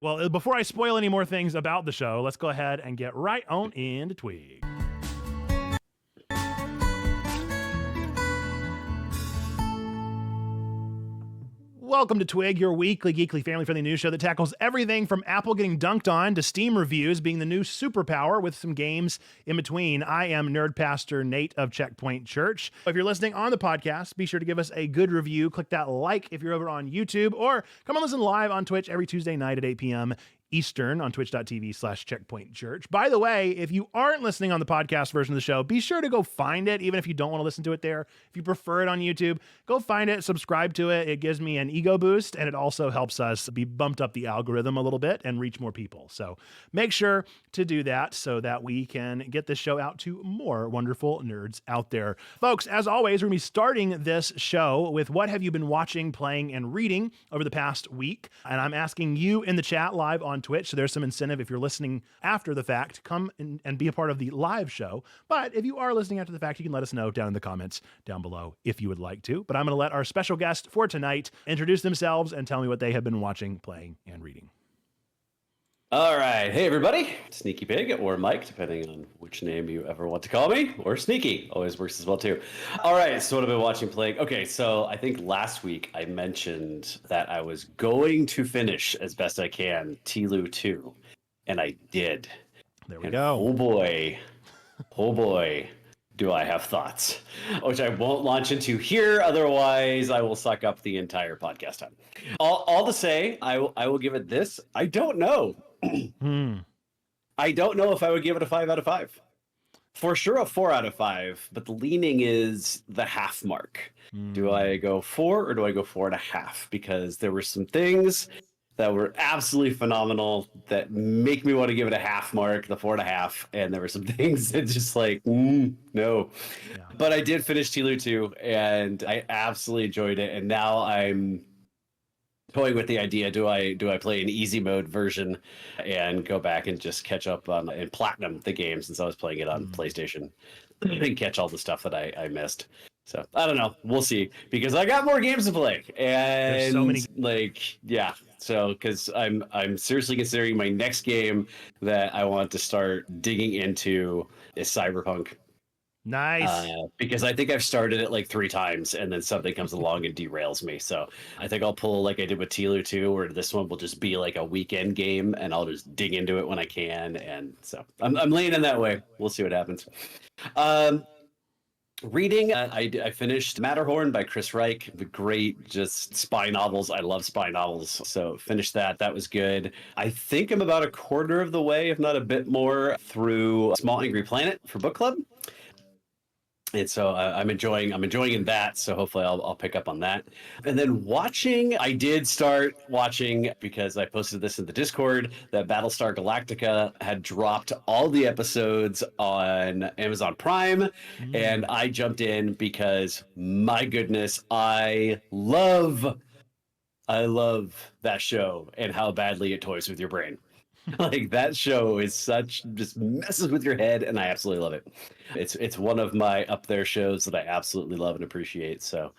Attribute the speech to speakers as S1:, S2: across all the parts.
S1: Well, before I spoil any more things about the show, let's go ahead and get right on into Twig. Welcome to Twig, your weekly, geekly, family-friendly news show that tackles everything from Apple getting dunked on to Steam reviews being the new superpower with some games in between. I am Nerd Pastor Nate of Checkpoint Church. If you're listening on the podcast, be sure to give us a good review. Click that like if you're over on YouTube, or come and listen live on Twitch every Tuesday night at 8 p.m. Eastern on twitch.tv/checkpointchurch. By the way, if you aren't listening on the podcast version of the show, be sure to go find it, even if you don't want to listen to it there. If you prefer it on YouTube, go find it, subscribe to it. It gives me an ego boost, and it also helps us be bumped up the algorithm a little bit and reach more people. So make sure to do that so that we can get this show out to more wonderful nerds out there. Folks, as always, we're going to be starting this show with what have you been watching, playing, and reading over the past week. And I'm asking you in the chat live on Twitch, so there's some incentive if you're listening after the fact, come and be a part of the live show. But if you are listening after the fact, you can let us know down in the comments down below if you would like to. But I'm going to let our special guest for tonight introduce themselves and tell me what they have been watching, playing, and reading.
S2: All right. Hey, everybody. Sneaky Pig or Mike, depending on which name you ever want to call me, or Sneaky. Always works as well, too. All right. So what have I been watching, playing? Okay. So I think last week I mentioned that I was going to finish as best I can TLU 2, and I did.
S1: There we go.
S2: Oh boy, do I have thoughts, which I won't launch into here. Otherwise, I will suck up the entire podcast time. All to say, I will give it this. I don't know. I don't know if I would give it a 5 out of 5. For sure a 4 out of 5, but the leaning is the half mark. Do I go 4 or do I go 4.5? Because there were some things that were absolutely phenomenal that make me want to give it a half mark, the 4.5. And there were some things that just like, no. Yeah. But I did finish TLU 2 and I absolutely enjoyed it. And now I'm toying with the idea, do I play an easy mode version and go back and just catch up on and platinum the game, since I was playing it on PlayStation, and catch all the stuff that I missed. So I don't know. We'll see, because I got more games to play, and there's so many. Yeah. So because I'm seriously considering my next game that I want to start digging into is Cyberpunk.
S1: Nice.
S2: Because I think I've started it like 3 times and then something comes along and derails me. So I think I'll pull like I did with TLU 2, where this one will just be like a weekend game and I'll just dig into it when I can. And so I'm laying in that way. We'll see what happens. Reading, I finished Matterhorn by Chris Reich. The great just spy novels. I love spy novels. So finished that. That was good. I think I'm about a quarter of the way, if not a bit more, through Small Angry Planet for book club. And so I'm enjoying that. So hopefully I'll pick up on that. And then watching, I did start watching, because I posted this in the Discord, that Battlestar Galactica had dropped all the episodes on Amazon Prime. And I jumped in because, my goodness, I love that show and how badly it toys with your brain. Like, that show is just messes with your head, and I absolutely love it. It's one of my up there shows that I absolutely love and appreciate. So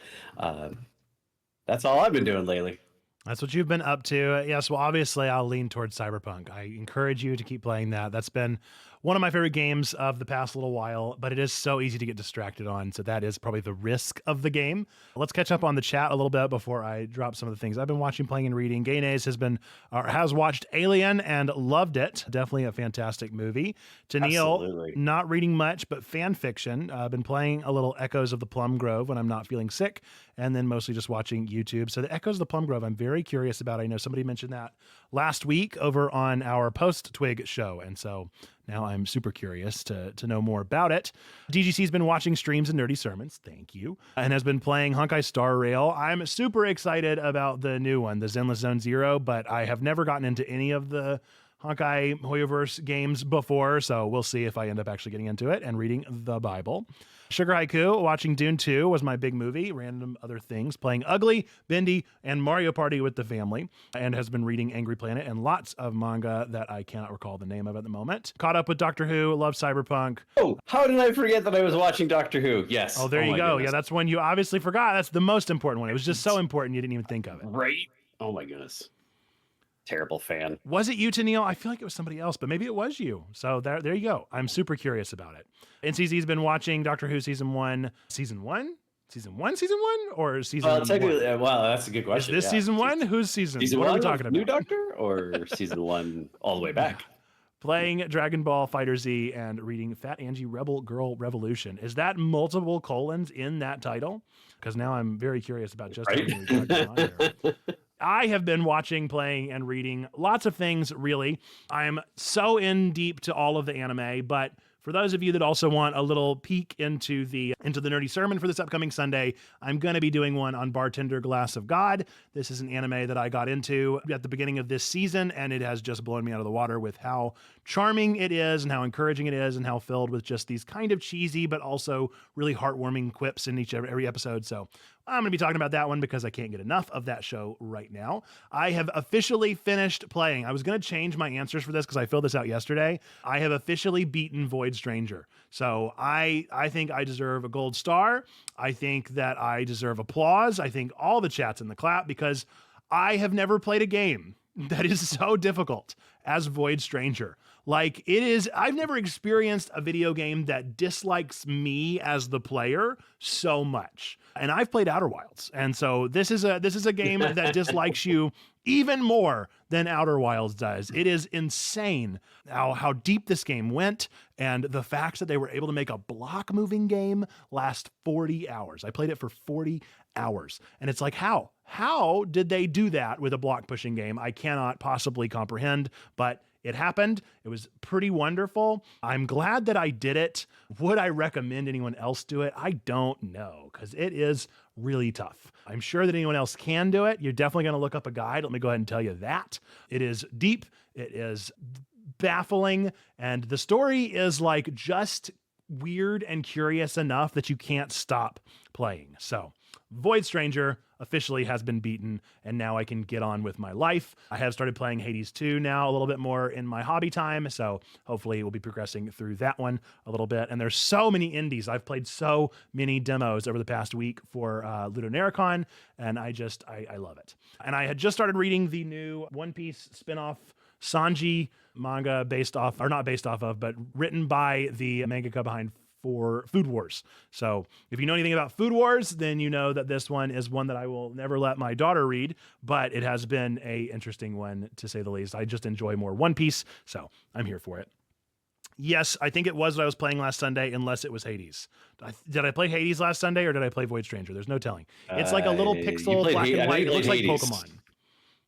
S2: that's all I've been doing lately.
S1: That's what you've been up to. Yes, well, obviously I'll lean towards Cyberpunk. I encourage you to keep playing that. That's been one of my favorite games of the past little while, but it is so easy to get distracted on. So that is probably the risk of the game. Let's catch up on the chat a little bit before I drop some of the things I've been watching, playing, and reading. Gaines has watched Alien and loved it. Definitely a fantastic movie. Tennille, not reading much, but fan fiction. I've been playing a little Echoes of the Plum Grove when I'm not feeling sick, and then mostly just watching YouTube. So the Echoes of the Plum Grove, I'm very curious about. I know somebody mentioned that last week over on our post-Twig show, and so now I'm super curious to know more about it. DGC's been watching streams and nerdy sermons, thank you, and has been playing Honkai Star Rail. I'm super excited about the new one, the Zenless Zone Zero, but I have never gotten into any of the Honkai Hoyoverse games before, so we'll see if I end up actually getting into it and reading the Bible. Sugar Haiku, watching Dune 2 was my big movie, random other things, playing Ugly, Bendy, and Mario Party with the family, and has been reading Angry Planet and lots of manga that I cannot recall the name of at the moment. Caught up with Doctor Who, love Cyberpunk.
S2: Oh, how did I forget that I was watching Doctor Who? Yes.
S1: Oh, there you go. Goodness. Yeah, that's one you obviously forgot. That's the most important one. It was just so important you didn't even think of it.
S2: Right? Oh my goodness. Terrible fan.
S1: Was it you, Tennille? I feel like it was somebody else, but maybe it was you. So there you go. I'm super curious about it. NCZ's been watching Doctor Who season one, or season
S2: Well, technically,
S1: one?
S2: well, that's a good
S1: Is
S2: question.
S1: this
S2: Yeah.
S1: season one? Whose season?
S2: Season
S1: What are we
S2: one
S1: talking
S2: of New
S1: about?
S2: Doctor or season one all the way back?
S1: Playing Dragon Ball Fighter Z and reading Fat Angie Rebel Girl Revolution. Is that multiple colons in that title? Because now I'm very curious about just how many we've got going on here. I have been watching, playing, and reading lots of things, really. I'm so in deep to all of the anime, but for those of you that also want a little peek into the nerdy sermon for this upcoming Sunday, I'm going to be doing one on Bartender Glass of God. This is an anime that I got into at the beginning of this season, and it has just blown me out of the water with how charming it is and how encouraging it is and how filled with just these kind of cheesy but also really heartwarming quips in every episode. So I'm going to be talking about that one because I can't get enough of that show right now. I have officially finished playing. I was going to change my answers for this because I filled this out yesterday. I have officially beaten Void Stranger. So I think I deserve a gold star. I think that I deserve applause. I think all the chat's in the clap because I have never played a game that is so difficult as Void Stranger. Like it is, I've never experienced a video game that dislikes me as the player so much. And I've played Outer Wilds. And so this is a game that dislikes you even more than Outer Wilds does. It is insane how deep this game went and the fact that they were able to make a block moving game last 40 hours. I played it for 40 hours. And it's like, how did they do that with a block pushing game? I cannot possibly comprehend, but it happened. It was pretty wonderful. I'm glad that I did it. Would I recommend anyone else do it? I don't know, because it is really tough. I'm sure that anyone else can do it. You're definitely going to look up a guide. Let me go ahead and tell you that. It is deep. It is baffling. And the story is like just weird and curious enough that you can't stop playing. So Void Stranger officially has been beaten, and now I can get on with my life. I have started playing Hades 2 now a little bit more in my hobby time, so hopefully we'll be progressing through that one a little bit. And there's so many indies. I've played so many demos over the past week for Ludonaricon, and I love it. And I had just started reading the new One Piece spinoff Sanji manga but written by the mangaka behind for Food Wars. So if you know anything about Food Wars, then you know that this one is one that I will never let my daughter read, but it has been a interesting one to say the least. I just enjoy more One Piece, so I'm here for it. Yes, I think it was what I was playing last Sunday, unless it was Hades. Did I play Hades last Sunday or did I play Void Stranger? There's no telling. It's like a little pixel black and white. It looks like Pokemon.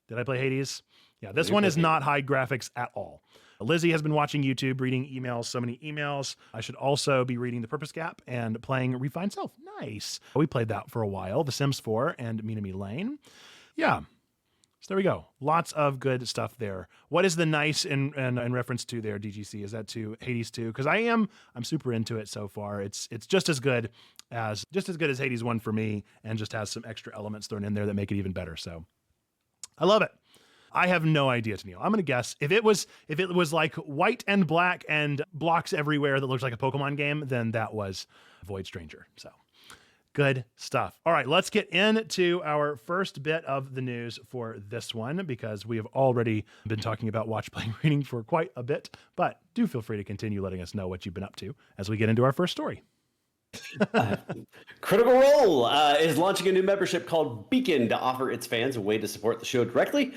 S1: Did I play Hades? Yeah, this one is not high graphics at all. Lizzie has been watching YouTube, reading emails, so many emails. I should also be reading The Purpose Gap and playing Refined Self. Nice. We played that for a while. The Sims 4 and Minami Lane. Yeah. So there we go. Lots of good stuff there. What is the nice in reference to there, DGC? Is that to Hades 2? Because I'm super into it so far. It's just as good as Hades 1 for me, and just has some extra elements thrown in there that make it even better. So I love it. I have no idea, Tennille. I'm gonna guess if it was like white and black and blocks everywhere that looks like a Pokemon game, then that was Void Stranger. So good stuff. All right, let's get into our first bit of the news for this one, because we have already been talking about watch, playing, reading for quite a bit, but do feel free to continue letting us know what you've been up to as we get into our first story.
S2: Critical Role is launching a new membership called Beacon to offer its fans a way to support the show directly.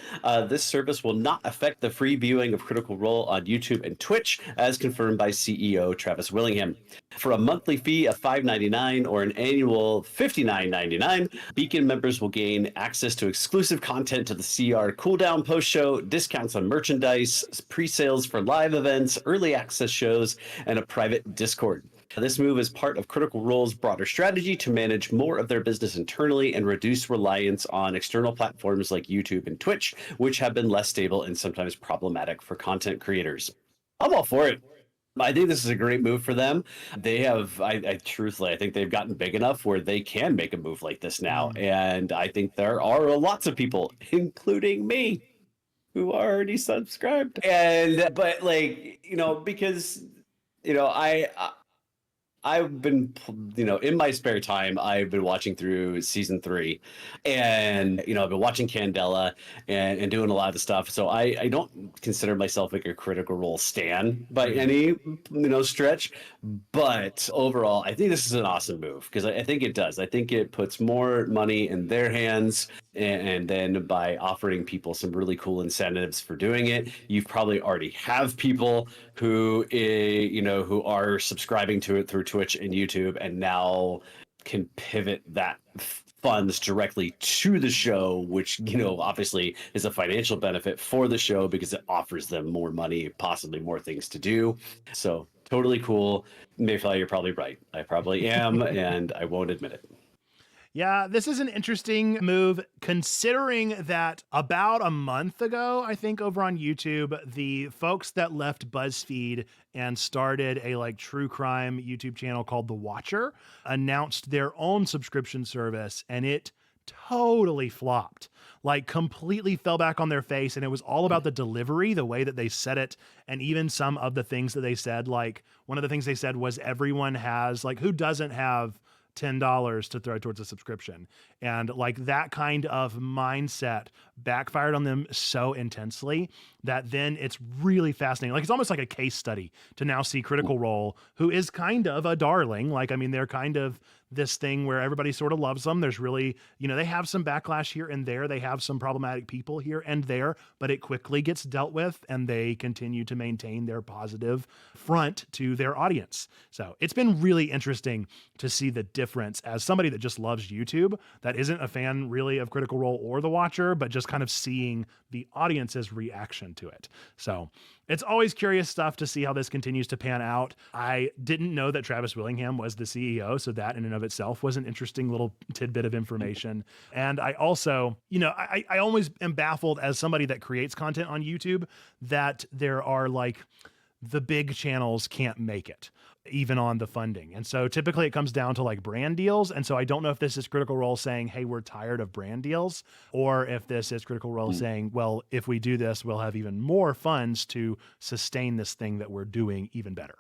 S2: This service will not affect the free viewing of Critical Role on YouTube and Twitch, as confirmed by CEO Travis Willingham. For a monthly fee of $5.99 or an annual $59.99, Beacon members will gain access to exclusive content to the CR Cooldown post-show, discounts on merchandise, pre-sales for live events, early access shows, and a private Discord. This move is part of Critical Role's broader strategy to manage more of their business internally and reduce reliance on external platforms like YouTube and Twitch, which have been less stable and sometimes problematic for content creators. I'm all for it. I think this is a great move for them. They have, truthfully, I think they've gotten big enough where they can make a move like this now. And I think there are lots of people, including me, who are already subscribed. But like, because, I've been, in my spare time, I've been watching through season 3, and I've been watching Candela and doing a lot of the stuff. So I don't consider myself like a Critical Role stan by any stretch, but overall, I think this is an awesome move because I think it does. I think it puts more money in their hands, and then by offering people some really cool incentives for doing it, you probably already have people who are subscribing to it through Twitch and YouTube, and now can pivot that funds directly to the show, which obviously is a financial benefit for the show because it offers them more money, possibly more things to do. So totally cool. Mayfly, you're probably right. I probably am, and I won't admit it.
S1: Yeah, this is an interesting move considering that about a month ago, I think over on YouTube, the folks that left BuzzFeed and started a like true crime YouTube channel called The Watcher announced their own subscription service, and it totally flopped, like completely fell back on their face. And it was all about the delivery, the way that they said it. And even some of the things that they said, like one of the things they said was everyone has, like, who doesn't have $10 to throw towards a subscription? And like that kind of mindset backfired on them so intensely that then it's really fascinating. Like it's almost like a case study to now see Critical Role, who is kind of a darling. Like, I mean, they're kind of this thing where everybody sort of loves them. There's really, they have some backlash here and there. They have some problematic people here and there, but it quickly gets dealt with and they continue to maintain their positive front to their audience. So it's been really interesting to see the difference as somebody that just loves YouTube, that isn't a fan really of Critical Role or The Watcher, but just kind of seeing the audience's reaction to it. So it's always curious stuff to see how this continues to pan out. I didn't know that Travis Willingham was the CEO, so that in and of itself was an interesting little tidbit of information. And I also, I always am baffled as somebody that creates content on YouTube that there are like the big channels can't make it, even on the funding. And so typically it comes down to like brand deals. And so I don't know if this is Critical Role saying, hey, we're tired of brand deals, or if this is Critical Role saying, well, if we do this, we'll have even more funds to sustain this thing that we're doing even better.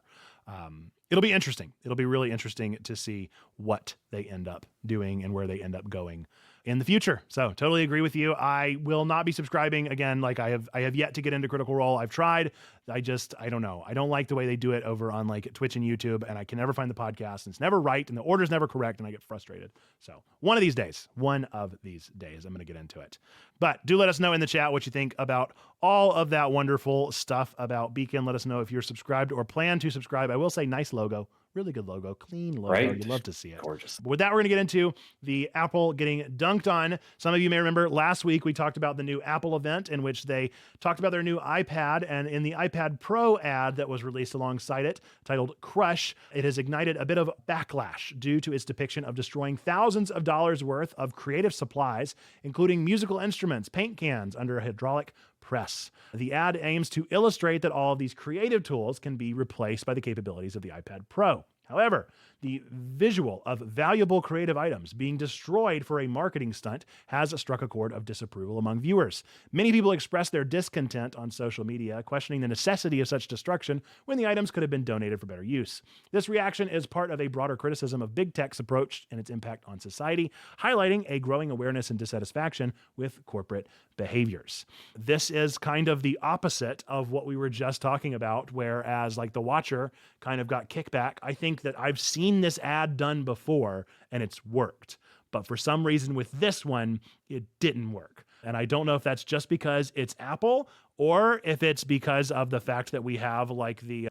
S1: It'll be interesting. It'll be really interesting to see what they end up doing and where they end up going in the future. So totally agree with you. I will not be subscribing again. Like I have yet to get into Critical Role. I've tried. I don't know. I don't like the way they do it over on like Twitch and YouTube, and I can never find the podcast, and it's never right, and the order's never correct, and I get frustrated. So one of these days, I'm going to get into it. But do let us know in the chat what you think about all of that wonderful stuff about Beacon. Let us know if you're subscribed or plan to subscribe. I will say nice logo. Really good logo, clean logo.
S2: Right?
S1: You love to see it.
S2: Gorgeous.
S1: But with that, we're going to get into the Apple getting dunked on. Some of you may remember last week we talked about the new Apple event in which they talked about their new iPad, and in the iPad Pro ad that was released alongside it, titled Crush, it has ignited a bit of backlash due to its depiction of destroying thousands of dollars worth of creative supplies, including musical instruments, paint cans under a hydraulic press. The ad aims to illustrate that all of these creative tools can be replaced by the capabilities of the iPad Pro. However, the visual of valuable creative items being destroyed for a marketing stunt has struck a chord of disapproval among viewers. Many people expressed their discontent on social media, questioning the necessity of such destruction when the items could have been donated for better use. This reaction is part of a broader criticism of big tech's approach and its impact on society, highlighting a growing awareness and dissatisfaction with corporate behaviors. This is kind of the opposite of what we were just talking about, whereas like The Watcher kind of got kickback. I think that I've seen this ad done before and it's worked. But for some reason with this one, it didn't work. And I don't know if that's just because it's Apple or if it's because of the fact that they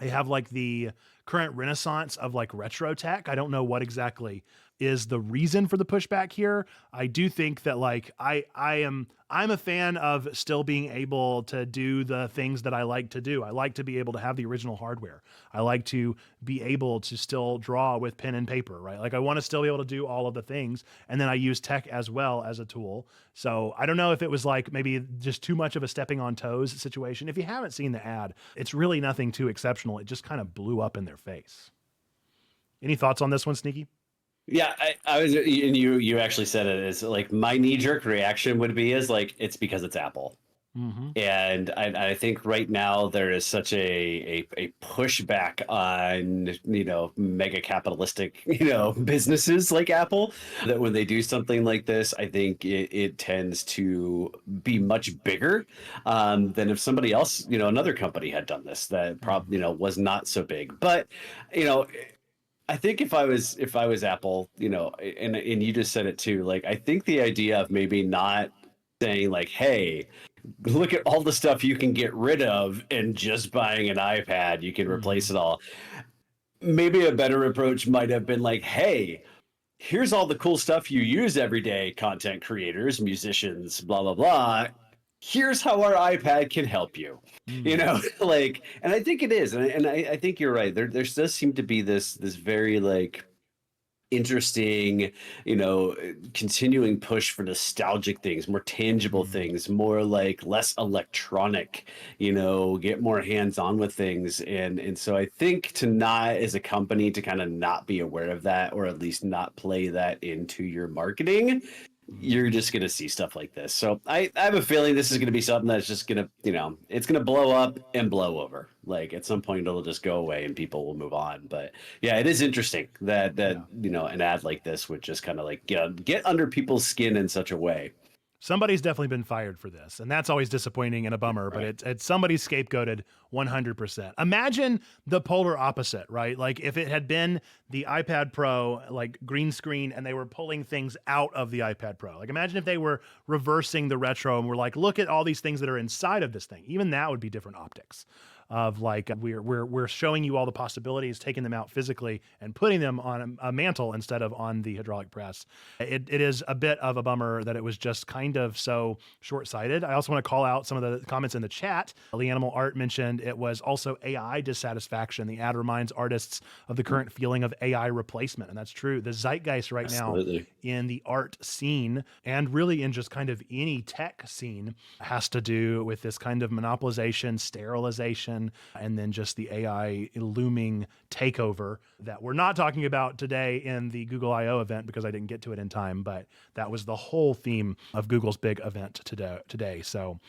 S1: have the current renaissance of like retro tech. I don't know what exactly is the reason for the pushback here. I do think that like I'm a fan of still being able to do the things that I like to do. I like to be able to have the original hardware. I like to be able to still draw with pen and paper, right? Like I want to still be able to do all of the things. And then I use tech as well as a tool. So I don't know if it was like maybe just too much of a stepping on toes situation. If you haven't seen the ad, it's really nothing too exceptional. It just kind of blew up in their face. Any thoughts on this one, Sneaky?
S2: Yeah, I was, and you actually said it as like my knee jerk reaction would be is like it's because it's Apple.
S1: Hmm.
S2: And I think right now there is such a pushback on, mega capitalistic, businesses like Apple, that when they do something like this, I think it tends to be much bigger than if somebody else, another company had done this that probably,
S1: Hmm.
S2: was not so big. But, you know, I think if I was Apple, and you just said it too, like I think the idea of maybe not saying like, hey, look at all the stuff you can get rid of and just buying an iPad, you can replace
S1: Hmm.
S2: it all. Maybe a better approach might have been like, hey, here's all the cool stuff you use every day, content creators, musicians, blah, blah, blah. Here's how our iPad can help you.
S1: Hmm.
S2: Like, and I think it is. And I think you're right. There does seem to be this very like interesting, continuing push for nostalgic things, more tangible
S1: Hmm.
S2: things, more like less electronic, get more hands on with things. And so I think to not as a company to kind of not be aware of that, or at least not play that into your marketing, you're just going to see stuff like this. So I have a feeling this is going to be something that's just going to, it's going to blow up and blow over. Like at some point it'll just go away and people will move on. But yeah, it is interesting that
S1: Yeah.
S2: an ad like this would just kind of like get under people's skin in such a way.
S1: Somebody's definitely been fired for this, and that's always disappointing and a bummer. But
S2: Right.
S1: it's somebody's scapegoated 100%. Imagine the polar opposite, right? Like if it had been the iPad Pro, like green screen, and they were pulling things out of the iPad Pro. Like imagine if they were reversing the retro and were like, look at all these things that are inside of this thing. Even that would be different optics. Of like we're showing you all the possibilities, taking them out physically and putting them on a mantle instead of on the hydraulic press. It is a bit of a bummer that it was just kind of so short-sighted. I also want to call out some of the comments in the chat. Lee Animal Art mentioned it was also AI dissatisfaction. The ad reminds artists of the current feeling of AI replacement, and that's true. The zeitgeist right now
S2: Absolutely.
S1: in the art scene and really in just kind of any tech scene has to do with this kind of monopolization, sterilization, and then just the AI looming takeover that we're not talking about today in the Google I/O event because I didn't get to it in time, but that was the whole theme of Google's big event today. So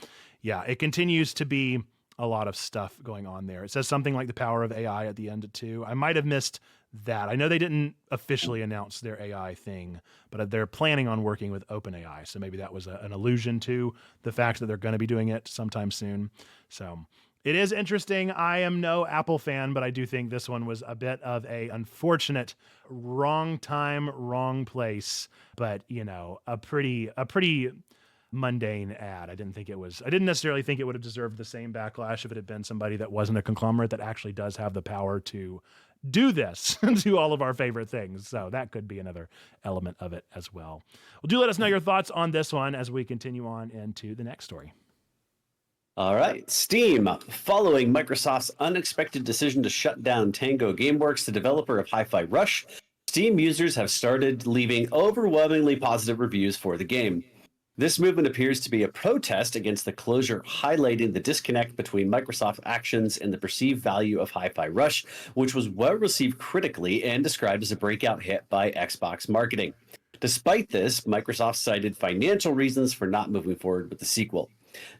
S1: yeah, it continues to be a lot of stuff going on there. It says something like the power of AI at the end too. I might have missed that. I know they didn't officially announce their AI thing, but they're planning on working with OpenAI. So maybe that was an allusion to the fact that they're going to be doing it sometime soon. So it is interesting. I am no Apple fan, but I do think this one was a bit of a unfortunate wrong time, wrong place, but a pretty mundane ad. I didn't necessarily think it would have deserved the same backlash if it had been somebody that wasn't a conglomerate that actually does have the power to do this to all of our favorite things. So that could be another element of it as well. Well, do let us know your thoughts on this one as we continue on into the next story.
S2: All right. Steam. Following Microsoft's unexpected decision to shut down Tango Gameworks, the developer of Hi-Fi Rush, Steam users have started leaving overwhelmingly positive reviews for the game. This movement appears to be a protest against the closure, highlighting the disconnect between Microsoft's actions and the perceived value of Hi-Fi Rush, which was well received critically and described as a breakout hit by Xbox marketing. Despite this, Microsoft cited financial reasons for not moving forward with the sequel.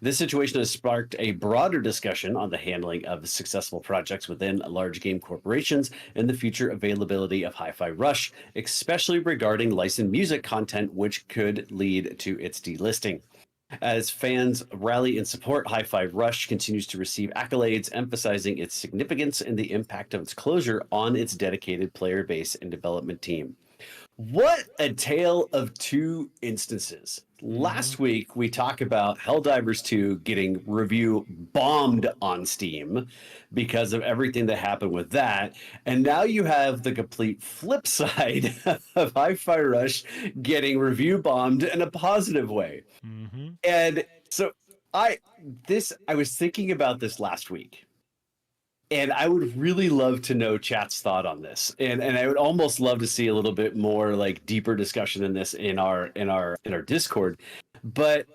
S2: This situation has sparked a broader discussion on the handling of successful projects within large game corporations and the future availability of Hi-Fi Rush, especially regarding licensed music content, which could lead to its delisting. As fans rally in support, Hi-Fi Rush continues to receive accolades, emphasizing its significance and the impact of its closure on its dedicated player base and development team. What a tale of two instances.
S1: Mm-hmm.
S2: Last week, we talked about Helldivers 2 getting review bombed on Steam because of everything that happened with that. And now you have the complete flip side of Hi-Fi Rush getting review bombed in a positive way.
S1: Mm-hmm.
S2: And so I was thinking about this last week. And I would really love to know chat's thought on this. And I would almost love to see a little bit more like deeper discussion in this in our Discord. But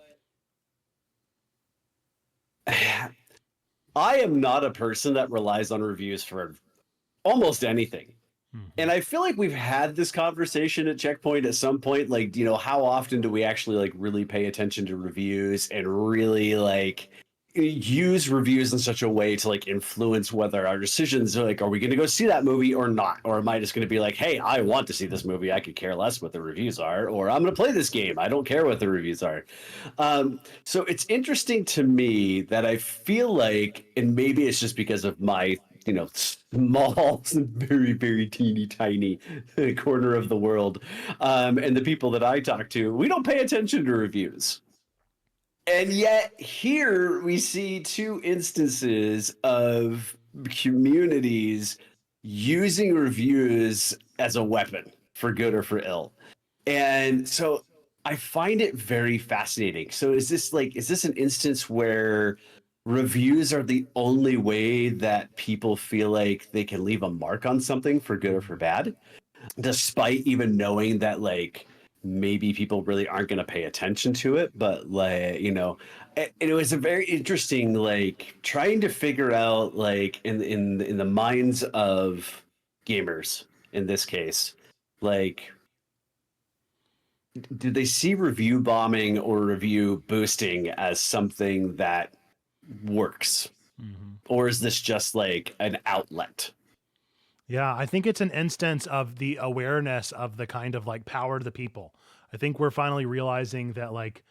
S2: I am not a person that relies on reviews for almost anything.
S1: Mhm.
S2: And I feel like we've had this conversation at Checkpoint at some point. Like, how often do we actually like really pay attention to reviews and really like use reviews in such a way to like influence whether our decisions are like, are we going to go see that movie or not? Or am I just going to be like, hey, I want to see this movie. I could care less what the reviews are, or I'm going to play this game. I don't care what the reviews are. So it's interesting to me that I feel like, and maybe it's just because of my small, very, very teeny tiny corner of the world. And the people that I talk to, we don't pay attention to reviews. And yet, here we see two instances of communities using reviews as a weapon for good or for ill. And so I find it very fascinating. So is this an instance where reviews are the only way that people feel like they can leave a mark on something for good or for bad, despite even knowing that like maybe people really aren't going to pay attention to it? But like, it was a very interesting like trying to figure out like in the minds of gamers in this case, like do they see review bombing or review boosting as something that works?
S1: Mhm.
S2: Or is this just like an outlet?
S1: Yeah, I think it's an instance of the awareness of the kind of like power to the people. I think we're finally realizing that like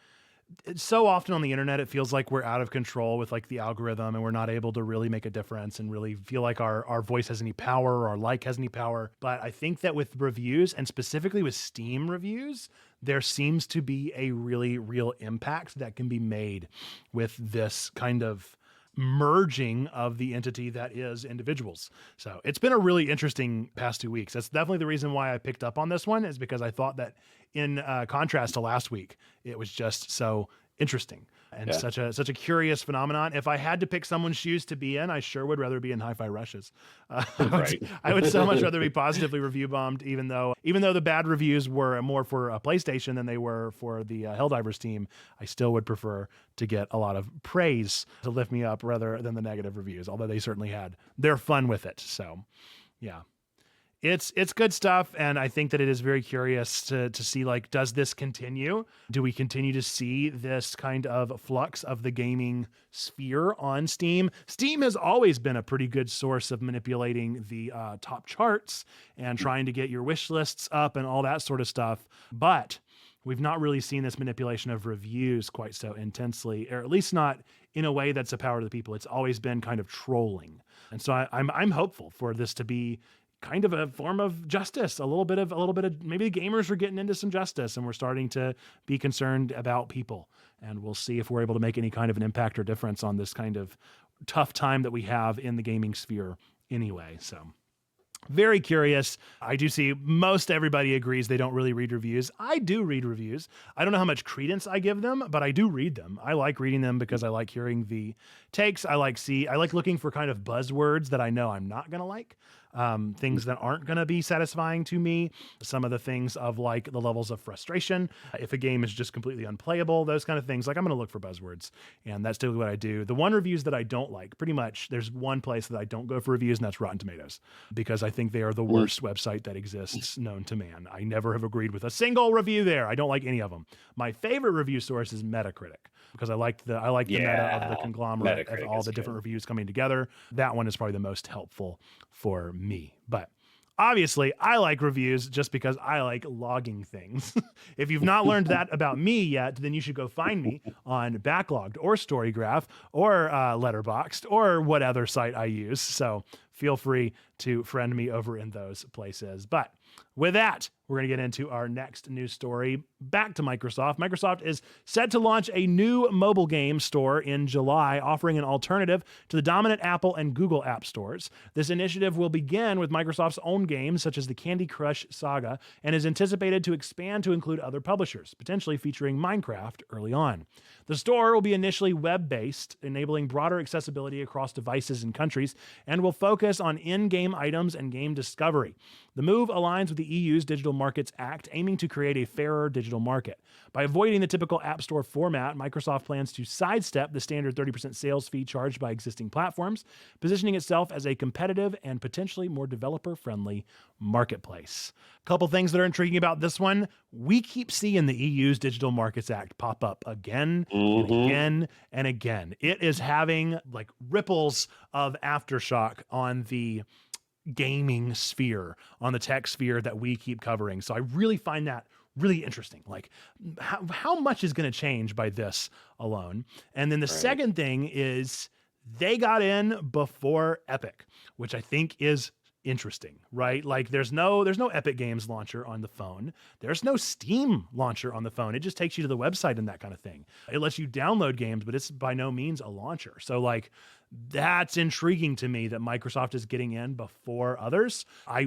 S1: it's so often on the internet it feels like we're out of control with like the algorithm and we're not able to really make a difference and really feel like our voice has any power or our like has any power. But I think that with reviews and specifically with Steam reviews, there seems to be a really real impact that can be made with this kind of merging of the entity that is individuals. So it's been a really interesting past 2 weeks. That's definitely the reason why I picked up on this one, is because I thought that in contrast to last week, it was just so interesting and
S2: Yeah.
S1: such a curious phenomenon. If I had to pick someone's shoes to be in, I sure would rather be in Hi-Fi Rushes.
S2: Right.
S1: I would so much rather be positively review bombed, even though the bad reviews were more for PlayStation than they were for the Helldivers team. I still would prefer to get a lot of praise to lift me up rather than the negative reviews, although they certainly had their fun with it. So, yeah. It's good stuff, and I think that it is very curious to see like, does this continue? Do we continue to see this kind of flux of the gaming sphere on Steam? Steam has always been a pretty good source of manipulating the top charts and trying to get your wish lists up and all that sort of stuff, but we've not really seen this manipulation of reviews quite so intensely, or at least not in a way that's a power to the people. It's always been kind of trolling, and so I'm hopeful for this to be kind of a form of justice, a little bit of maybe the gamers are getting into some justice and we're starting to be concerned about people. And we'll see if we're able to make any kind of an impact or difference on this kind of tough time that we have in the gaming sphere anyway. So very curious. I do see most everybody agrees they don't really read reviews. I do read reviews. I don't know how much credence I give them, but I do read them. I like reading them because I like hearing the takes. I like looking for kind of buzzwords that I know I'm not going to like. Things that aren't going to be satisfying to me. Some of the things of like the levels of frustration. If a game is just completely unplayable, those kind of things, like I'm going to look for buzzwords. And that's typically what I do. The one reviews that I don't like, pretty much, there's one place that I don't go for reviews, and that's Rotten Tomatoes, because I think they are the worst website that exists known to man. I never have agreed with a single review there. I don't like any of them. My favorite review source is Metacritic, because I like the meta of the conglomerate of all the different reviews coming together. That one is probably the most helpful for me. But obviously, I like reviews just because I like logging things. If you've not learned that about me yet, then you should go find me on Backlogged or Storygraph or Letterboxd or what other site I use. So feel free to friend me over in those places. But with that, we're going to get into our next news story. Back to Microsoft. Microsoft is set to launch a new mobile game store in July, offering an alternative to the dominant Apple and Google app stores. This initiative will begin with Microsoft's own games, such as the Candy Crush saga, and is anticipated to expand to include other publishers, potentially featuring Minecraft early on. The store will be initially web-based, enabling broader accessibility across devices and countries, and will focus on in-game items and game discovery. The move aligns with the EU's Digital Markets Act, aiming to create a fairer digital market. By avoiding the typical App Store format, Microsoft plans to sidestep the standard 30% sales fee charged by existing platforms, positioning itself as a competitive and potentially more developer-friendly marketplace. A couple things that are intriguing about this one. We keep seeing the EU's Digital Markets Act pop up again and again and again. It is having like ripples of aftershock on the gaming sphere, on the tech sphere that we keep covering. So I really find that really interesting. Like how much is going to change by this alone? And then the second thing is they got in before Epic, which I think is interesting, right? Like there's no Epic Games launcher on the phone. There's no Steam launcher on the phone. It just takes you to the website and that kind of thing. It lets you download games, but it's by no means a launcher. So like that's intriguing to me that Microsoft is getting in before others. I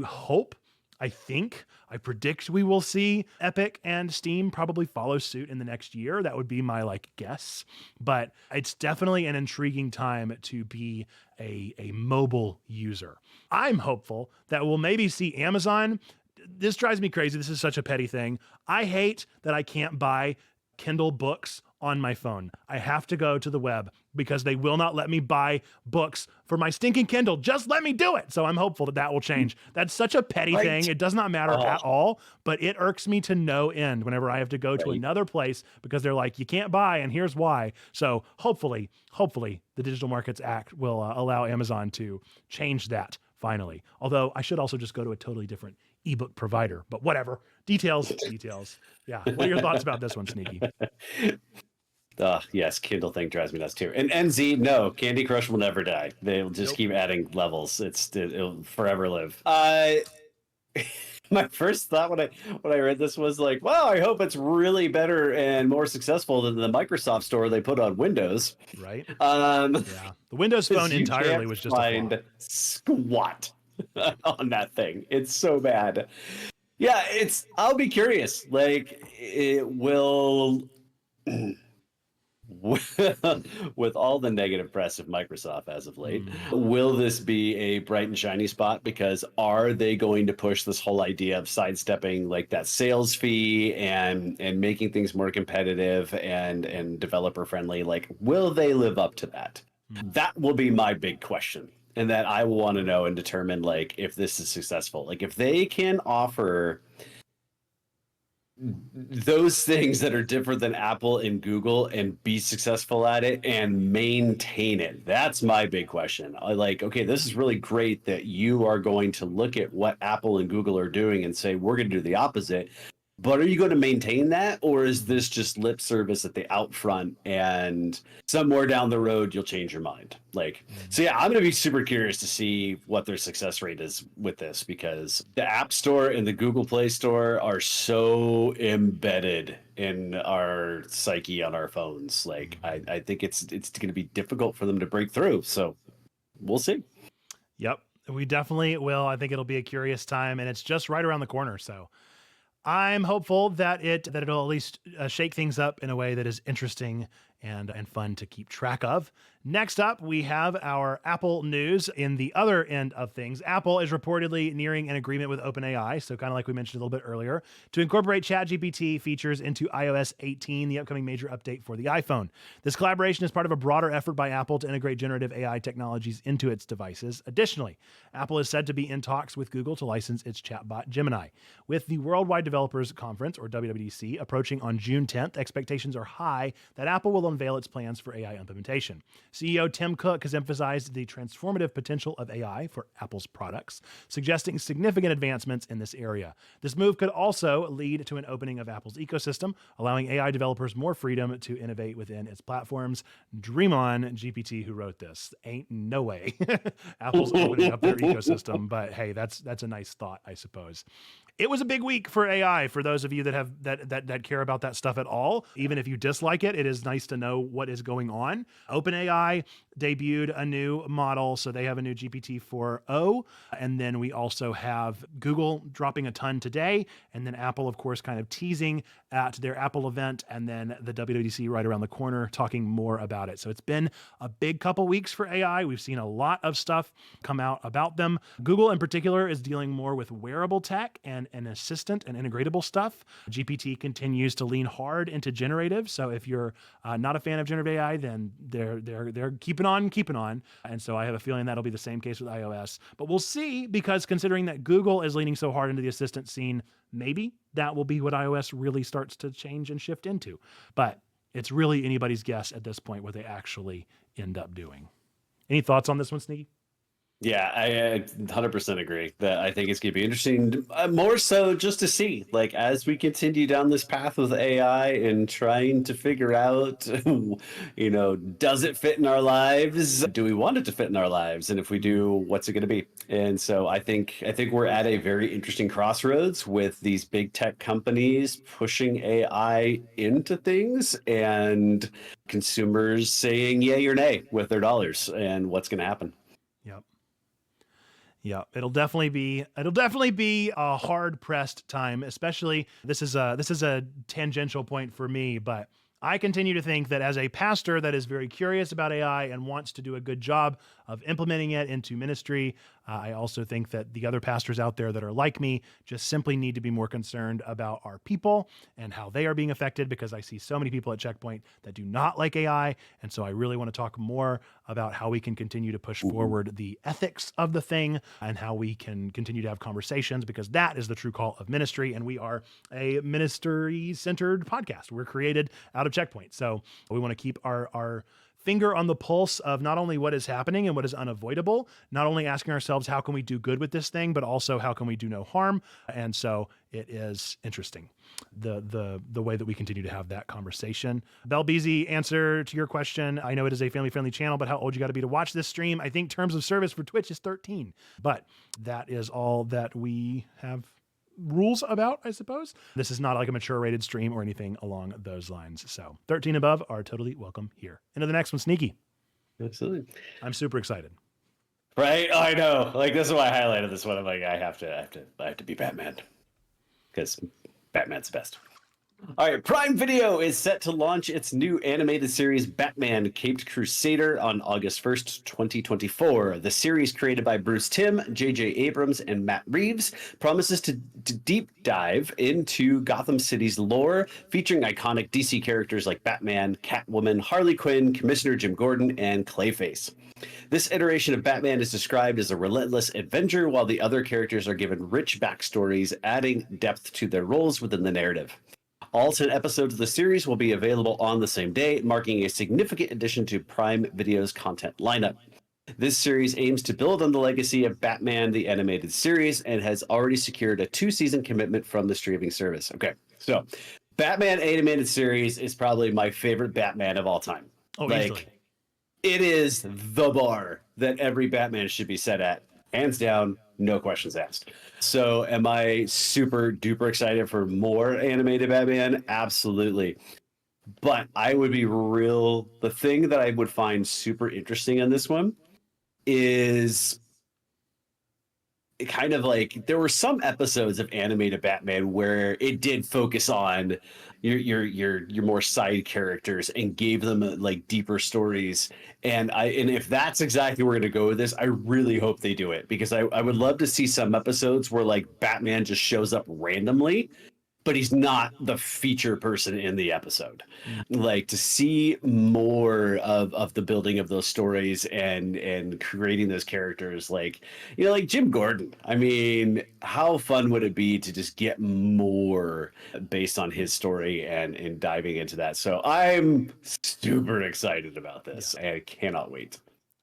S1: predict we will see Epic and Steam probably follow suit in the next year. That would be my like guess, but it's definitely an intriguing time to be a mobile user. I'm hopeful that we'll maybe see Amazon. This drives me crazy. This is such a petty thing. I hate that I can't buy Kindle books on my phone. I have to go to the web because they will not let me buy books for my stinking Kindle. Just let me do it. So I'm hopeful that will change. That's such a petty thing. It does not matter at all, but it irks me to no end whenever I have to go to another place because they're like, you can't buy, and here's why. So hopefully the Digital Markets Act will allow Amazon to change that finally. Although I should also just go to a totally different ebook provider, but whatever. Details. Yeah. What are your thoughts about this one, Sneaky?
S2: Yes, Kindle thing drives me nuts too. And NZ, no, Candy Crush will never die. They'll just keep adding levels. It'll forever live. My first thought when I read this was like, wow, I hope it's really better and more successful than the Microsoft Store they put on Windows.
S1: Right. Yeah. The Windows Phone entirely was just a flop.
S2: Squat on that thing. It's so bad. Yeah, I'll be curious. Like it will with all the negative press of Microsoft as of late, will this be a bright and shiny spot? Because are they going to push this whole idea of sidestepping like that sales fee and making things more competitive and developer friendly? Like, will they live up to that? That will be my big question. And that I will want to know and determine like if this is successful. Like if they can offer those things that are different than Apple and Google and be successful at it and maintain it. That's my big question. Like, okay, this is really great that you are going to look at what Apple and Google are doing and say, we're going to do the opposite. But are you going to maintain that? Or is this just lip service at the out front and somewhere down the road, you'll change your mind? Like, so yeah, I'm going to be super curious to see what their success rate is with this, because the App Store and the Google Play Store are so embedded in our psyche on our phones. Like, I think it's going to be difficult for them to break through. So we'll see.
S1: Yep, we definitely will. I think it'll be a curious time, and it's just right around the corner. So I'm hopeful that it'll at least shake things up in a way that is interesting and fun to keep track of. Next up, we have our Apple news. In the other end of things, Apple is reportedly nearing an agreement with OpenAI, so kind of like we mentioned a little bit earlier, to incorporate ChatGPT features into iOS 18, the upcoming major update for the iPhone. This collaboration is part of a broader effort by Apple to integrate generative AI technologies into its devices. Additionally, Apple is said to be in talks with Google to license its chatbot Gemini. With the Worldwide Developers Conference, or WWDC, approaching on June 10th, expectations are high that Apple will unveil its plans for AI implementation. CEO Tim Cook has emphasized the transformative potential of AI for Apple's products, suggesting significant advancements in this area. This move could also lead to an opening of Apple's ecosystem, allowing AI developers more freedom to innovate within its platforms. Dream on, GPT, who wrote this. Ain't no way Apple's opening up their ecosystem, but hey, that's a nice thought, I suppose. It was a big week for AI. For those of you that have that care about that stuff at all, even if you dislike it, it is nice to know what is going on. OpenAI debuted a new model. So they have a new GPT-4o. And then we also have Google dropping a ton today. And then Apple, of course, kind of teasing at their Apple event. And then the WWDC right around the corner talking more about it. So it's been a big couple weeks for AI. We've seen a lot of stuff come out about them. Google in particular is dealing more with wearable tech and an assistant and integratable stuff. GPT continues to lean hard into generative. So if you're not a fan of generative AI, then they're keeping on. And so I have a feeling that'll be the same case with iOS. But we'll see, because considering that Google is leaning so hard into the assistant scene, maybe that will be what iOS really starts to change and shift into. But it's really anybody's guess at this point what they actually end up doing. Any thoughts on this one, Sneaky?
S2: Yeah, I 100% agree that I think it's going to be interesting, more so just to see, like, as we continue down this path with AI and trying to figure out, does it fit in our lives? Do we want it to fit in our lives? And if we do, what's it going to be? And so I think we're at a very interesting crossroads with these big tech companies pushing AI into things and consumers saying yay or nay with their dollars, and what's going to happen.
S1: Yep. Yeah, it'll definitely be a hard pressed time, especially this is a tangential point for me, but I continue to think that as a pastor that is very curious about AI and wants to do a good job of implementing it into ministry, I also think that the other pastors out there that are like me just simply need to be more concerned about our people and how they are being affected, because I see so many people at Checkpoint that do not like AI. And so I really want to talk more about how we can continue to push forward the ethics of the thing and how we can continue to have conversations, because that is the true call of ministry. And we are a ministry-centered podcast. We're created out of Checkpoint. So we want to keep our finger on the pulse of not only what is happening and what is unavoidable, not only asking ourselves, how can we do good with this thing, but also how can we do no harm? And so it is interesting, the way that we continue to have that conversation. Bell Beezy, answer to your question. I know it is a family-friendly channel, but how old you got to be to watch this stream? I think terms of service for Twitch is 13, but that is all that we have rules about, I suppose. This is not like a mature rated stream or anything along those lines. So 13 above are totally welcome here. Into the next one, Sneaky.
S2: Absolutely.
S1: I'm super excited.
S2: Right? Oh, I know. Like, this is why I highlighted this one. I'm like, I have to be Batman, because Batman's the best. All right, Prime Video is set to launch its new animated series Batman Caped Crusader on August 1st, 2024. The series, created by Bruce Timm, J.J. Abrams, and Matt Reeves, promises to deep dive into Gotham City's lore, featuring iconic DC characters like Batman, Catwoman, Harley Quinn, Commissioner Jim Gordon, and Clayface. This iteration of Batman is described as a relentless adventure, while the other characters are given rich backstories, adding depth to their roles within the narrative. All 10 episodes of the series will be available on the same day, marking a significant addition to Prime Video's content lineup. This series aims to build on the legacy of Batman the Animated Series and has already secured a 2-season commitment from the streaming service. Okay, so Batman Animated Series is probably my favorite Batman of all time.
S1: Oh, easily.
S2: It is the bar that every Batman should be set at. Hands down, no questions asked. So am I super duper excited for more animated Batman? Absolutely. But I would be the thing that I would find super interesting on this one is kind of like, there were some episodes of animated Batman where it did focus on your more side characters and gave them like deeper stories. And if that's exactly where we're going to go with this, I really hope they do it, because I would love to see some episodes where like Batman just shows up randomly, but he's not the feature person in the episode. Like, to see more of the building of those stories and creating those characters, like Jim Gordon. I mean, how fun would it be to just get more based on his story and diving into that? So I'm super excited about this. Yeah. I cannot wait.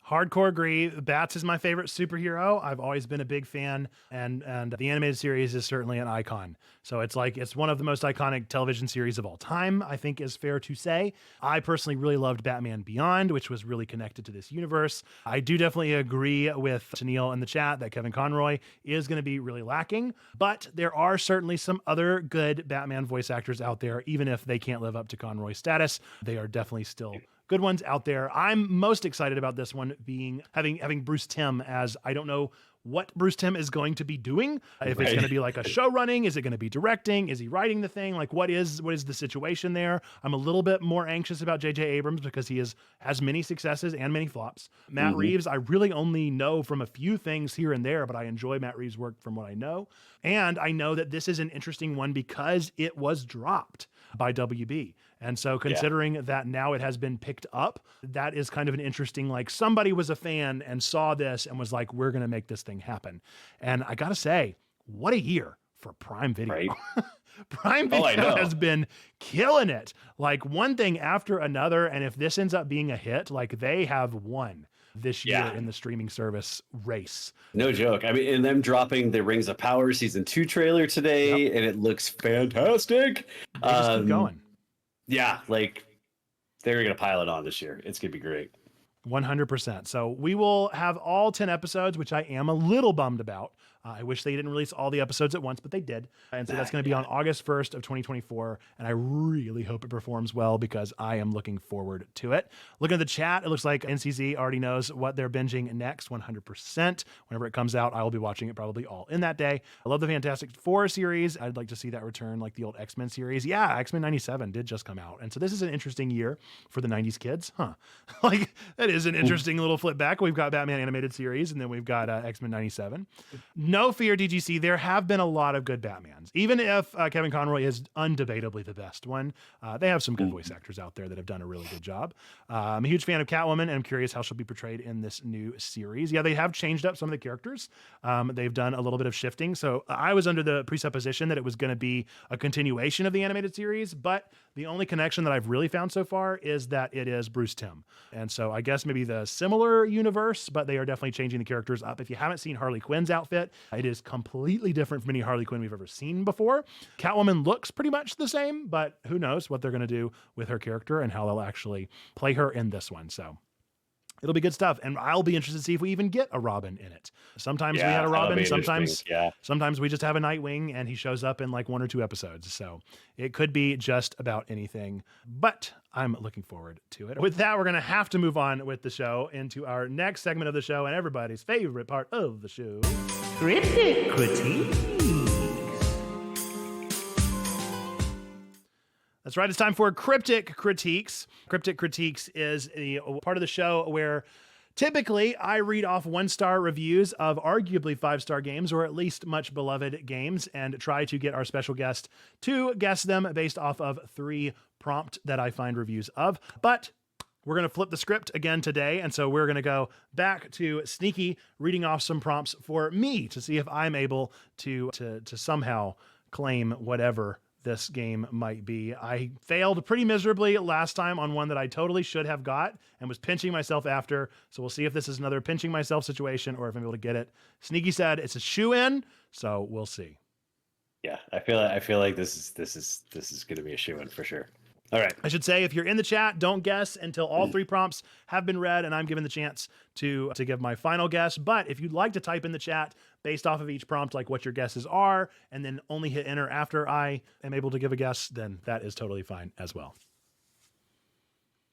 S1: Hardcore agree. Bats is my favorite superhero. I've always been a big fan, and the animated series is certainly an icon. So it's one of the most iconic television series of all time, I think is fair to say. I personally really loved Batman Beyond, which was really connected to this universe. I do definitely agree with Tennille in the chat that Kevin Conroy is going to be really lacking, but there are certainly some other good Batman voice actors out there. Even if they can't live up to Conroy's status, they are definitely still good ones out there. I'm most excited about this one being having Bruce Timm as, I don't know what Bruce Timm is going to be doing. If it's going to be like a show running, is it going to be directing? Is he writing the thing? Like what is the situation there? I'm a little bit more anxious about J.J. Abrams because he has many successes and many flops. Matt Reeves, I really only know from a few things here and there, but I enjoy Matt Reeves' work from what I know. And I know that this is an interesting one because it was dropped by WB. And so considering that now it has been picked up, that is kind of an interesting, like somebody was a fan and saw this and was like, we're going to make this thing happen. And I got to say, what a year for Prime Video.
S2: Right?
S1: Prime Video has been killing it, like one thing after another. And if this ends up being a hit, like they have won this year in the streaming service race.
S2: No joke. I mean, and them dropping the Rings of Power season 2 trailer today, and it looks fantastic.
S1: They just keep going.
S2: Yeah, like they're going to pile it on this year. It's going to be great.
S1: 100%. So we will have all 10 episodes, which I am a little bummed about. I wish they didn't release all the episodes at once, but they did. And so that's going to be on August 1st of 2024. And I really hope it performs well because I am looking forward to it. Looking at the chat, it looks like NCZ already knows what they're binging next 100%. Whenever it comes out, I will be watching it probably all in that day. I love the Fantastic Four series. I'd like to see that return like the old X-Men series. Yeah, X-Men 97 did just come out. And so this is an interesting year for the 90s kids. Like that is an interesting little flip back. We've got Batman animated series and then we've got X-Men 97. No fear, DGC. There have been a lot of good Batmans. Even if Kevin Conroy is undebatably the best one, they have some good voice actors out there that have done a really good job. I'm a huge fan of Catwoman, and I'm curious how she'll be portrayed in this new series. Yeah, they have changed up some of the characters. They've done a little bit of shifting. So I was under the presupposition that it was going to be a continuation of the animated series, but the only connection that I've really found so far is that it is Bruce Timm. And so I guess maybe the similar universe, but they are definitely changing the characters up. If you haven't seen Harley Quinn's outfit, it is completely different from any Harley Quinn we've ever seen before. Catwoman looks pretty much the same, but who knows what they're going to do with her character and how they'll actually play her in this one. So it'll be good stuff. And I'll be interested to see if we even get a Robin in it. Sometimes we had a Robin, sometimes we just have a Nightwing and he shows up in like 1 or 2 episodes. So it could be just about anything, but I'm looking forward to it. With that, we're going to have to move on with the show into our next segment of the show and everybody's favorite part of the show. Cryptic Critiques. That's right. It's time for Cryptic Critiques. Cryptic Critiques is a part of the show where typically I read off 1-star reviews of arguably 5-star games, or at least much beloved games, and try to get our special guest to guess them based off of 3 prompts that I find reviews of. But we're going to flip the script again today. And so we're going to go back to Sneaky reading off some prompts for me to see if I'm able to somehow claim whatever this game might be. I failed pretty miserably last time on one that I totally should have got and was pinching myself after. So we'll see if this is another pinching myself situation or if I'm able to get it. Sneaky said it's a shoe-in, so we'll see.
S2: Yeah, I feel like this is going to be a shoe-in for sure. All right.
S1: I should say, if you're in the chat, don't guess until all 3 prompts have been read and I'm given the chance to give my final guess. But if you'd like to type in the chat based off of each prompt, like what your guesses are, and then only hit enter after I am able to give a guess, then that is totally fine as well.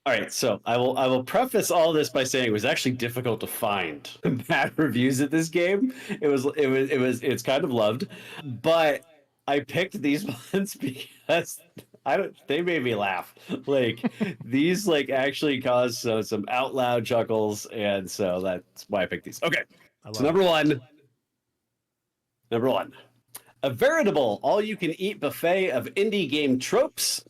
S2: All right, so I will preface all this by saying it was actually difficult to find bad reviews of this game. It's kind of loved, but I picked these ones because they made me laugh. Like these like actually caused some out loud chuckles, and so that's why I picked these. Okay, so number one, a veritable all-you-can-eat buffet of indie game tropes.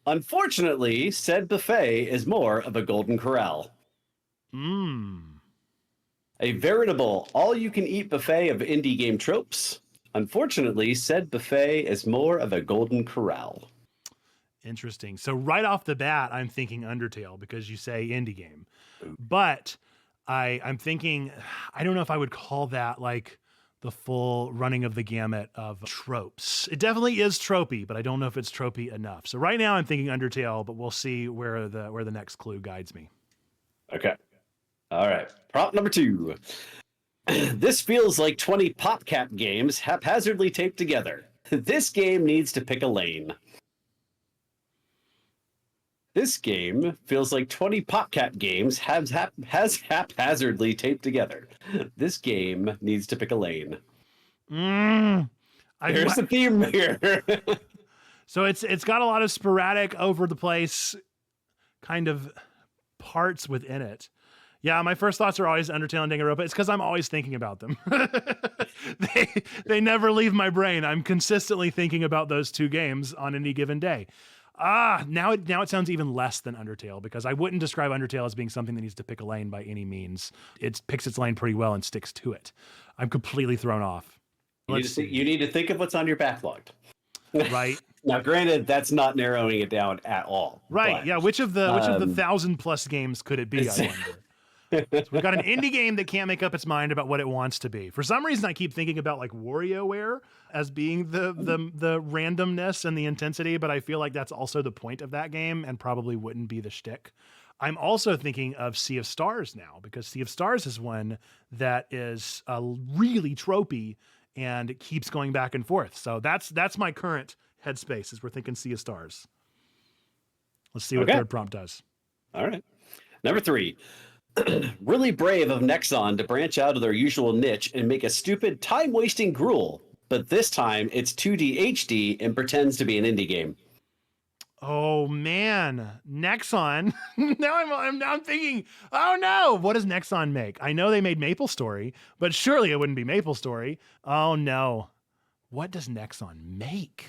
S2: Unfortunately, said buffet is more of a golden corral. A veritable all-you-can-eat buffet of indie game tropes. Unfortunately, said buffet is more of a golden corral.
S1: Interesting. So right off the bat, I'm thinking Undertale because you say indie game. But I'm thinking, I don't know if I would call that like the full running of the gamut of tropes. It definitely is tropey, but I don't know if it's tropey enough. So right now I'm thinking Undertale, but we'll see where the next clue guides me.
S2: Okay. All right. Prompt number 2. This feels like 20 PopCap games haphazardly taped together. This game needs to pick a lane. This game feels like 20 PopCap games has haphazardly taped together. This game needs to pick a lane.
S1: Mm,
S2: There's a theme here.
S1: So it's got a lot of sporadic, over the place kind of parts within it. Yeah, my first thoughts are always Undertale and Danganronpa. It's because I'm always thinking about them. they never leave my brain. I'm consistently thinking about those two games on any given day. Now it sounds even less than Undertale, because I wouldn't describe Undertale as being something that needs to pick a lane by any means. It picks its lane pretty well and sticks to it. I'm completely thrown off.
S2: You need to think of what's on your backlog.
S1: Right.
S2: Now, granted, that's not narrowing it down at all.
S1: Right.
S2: But,
S1: yeah. Which of the 1,000+ games could it be? I wonder. So we've got an indie game that can't make up its mind about what it wants to be. For some reason, I keep thinking about like WarioWare as being the randomness and the intensity, but I feel like that's also the point of that game and probably wouldn't be the shtick. I'm also thinking of Sea of Stars now, because Sea of Stars is one that is really tropey and it keeps going back and forth. So that's my current headspace, is we're thinking Sea of Stars. Let's see what third prompt does.
S2: All right. Number 3. Really brave of Nexon to branch out of their usual niche and make a stupid, time-wasting gruel, but this time it's 2D HD and pretends to be an indie game.
S1: Oh man, Nexon. now I'm thinking, oh no, what does Nexon make? I know they made MapleStory, but surely it wouldn't be MapleStory. Oh no. What does Nexon make?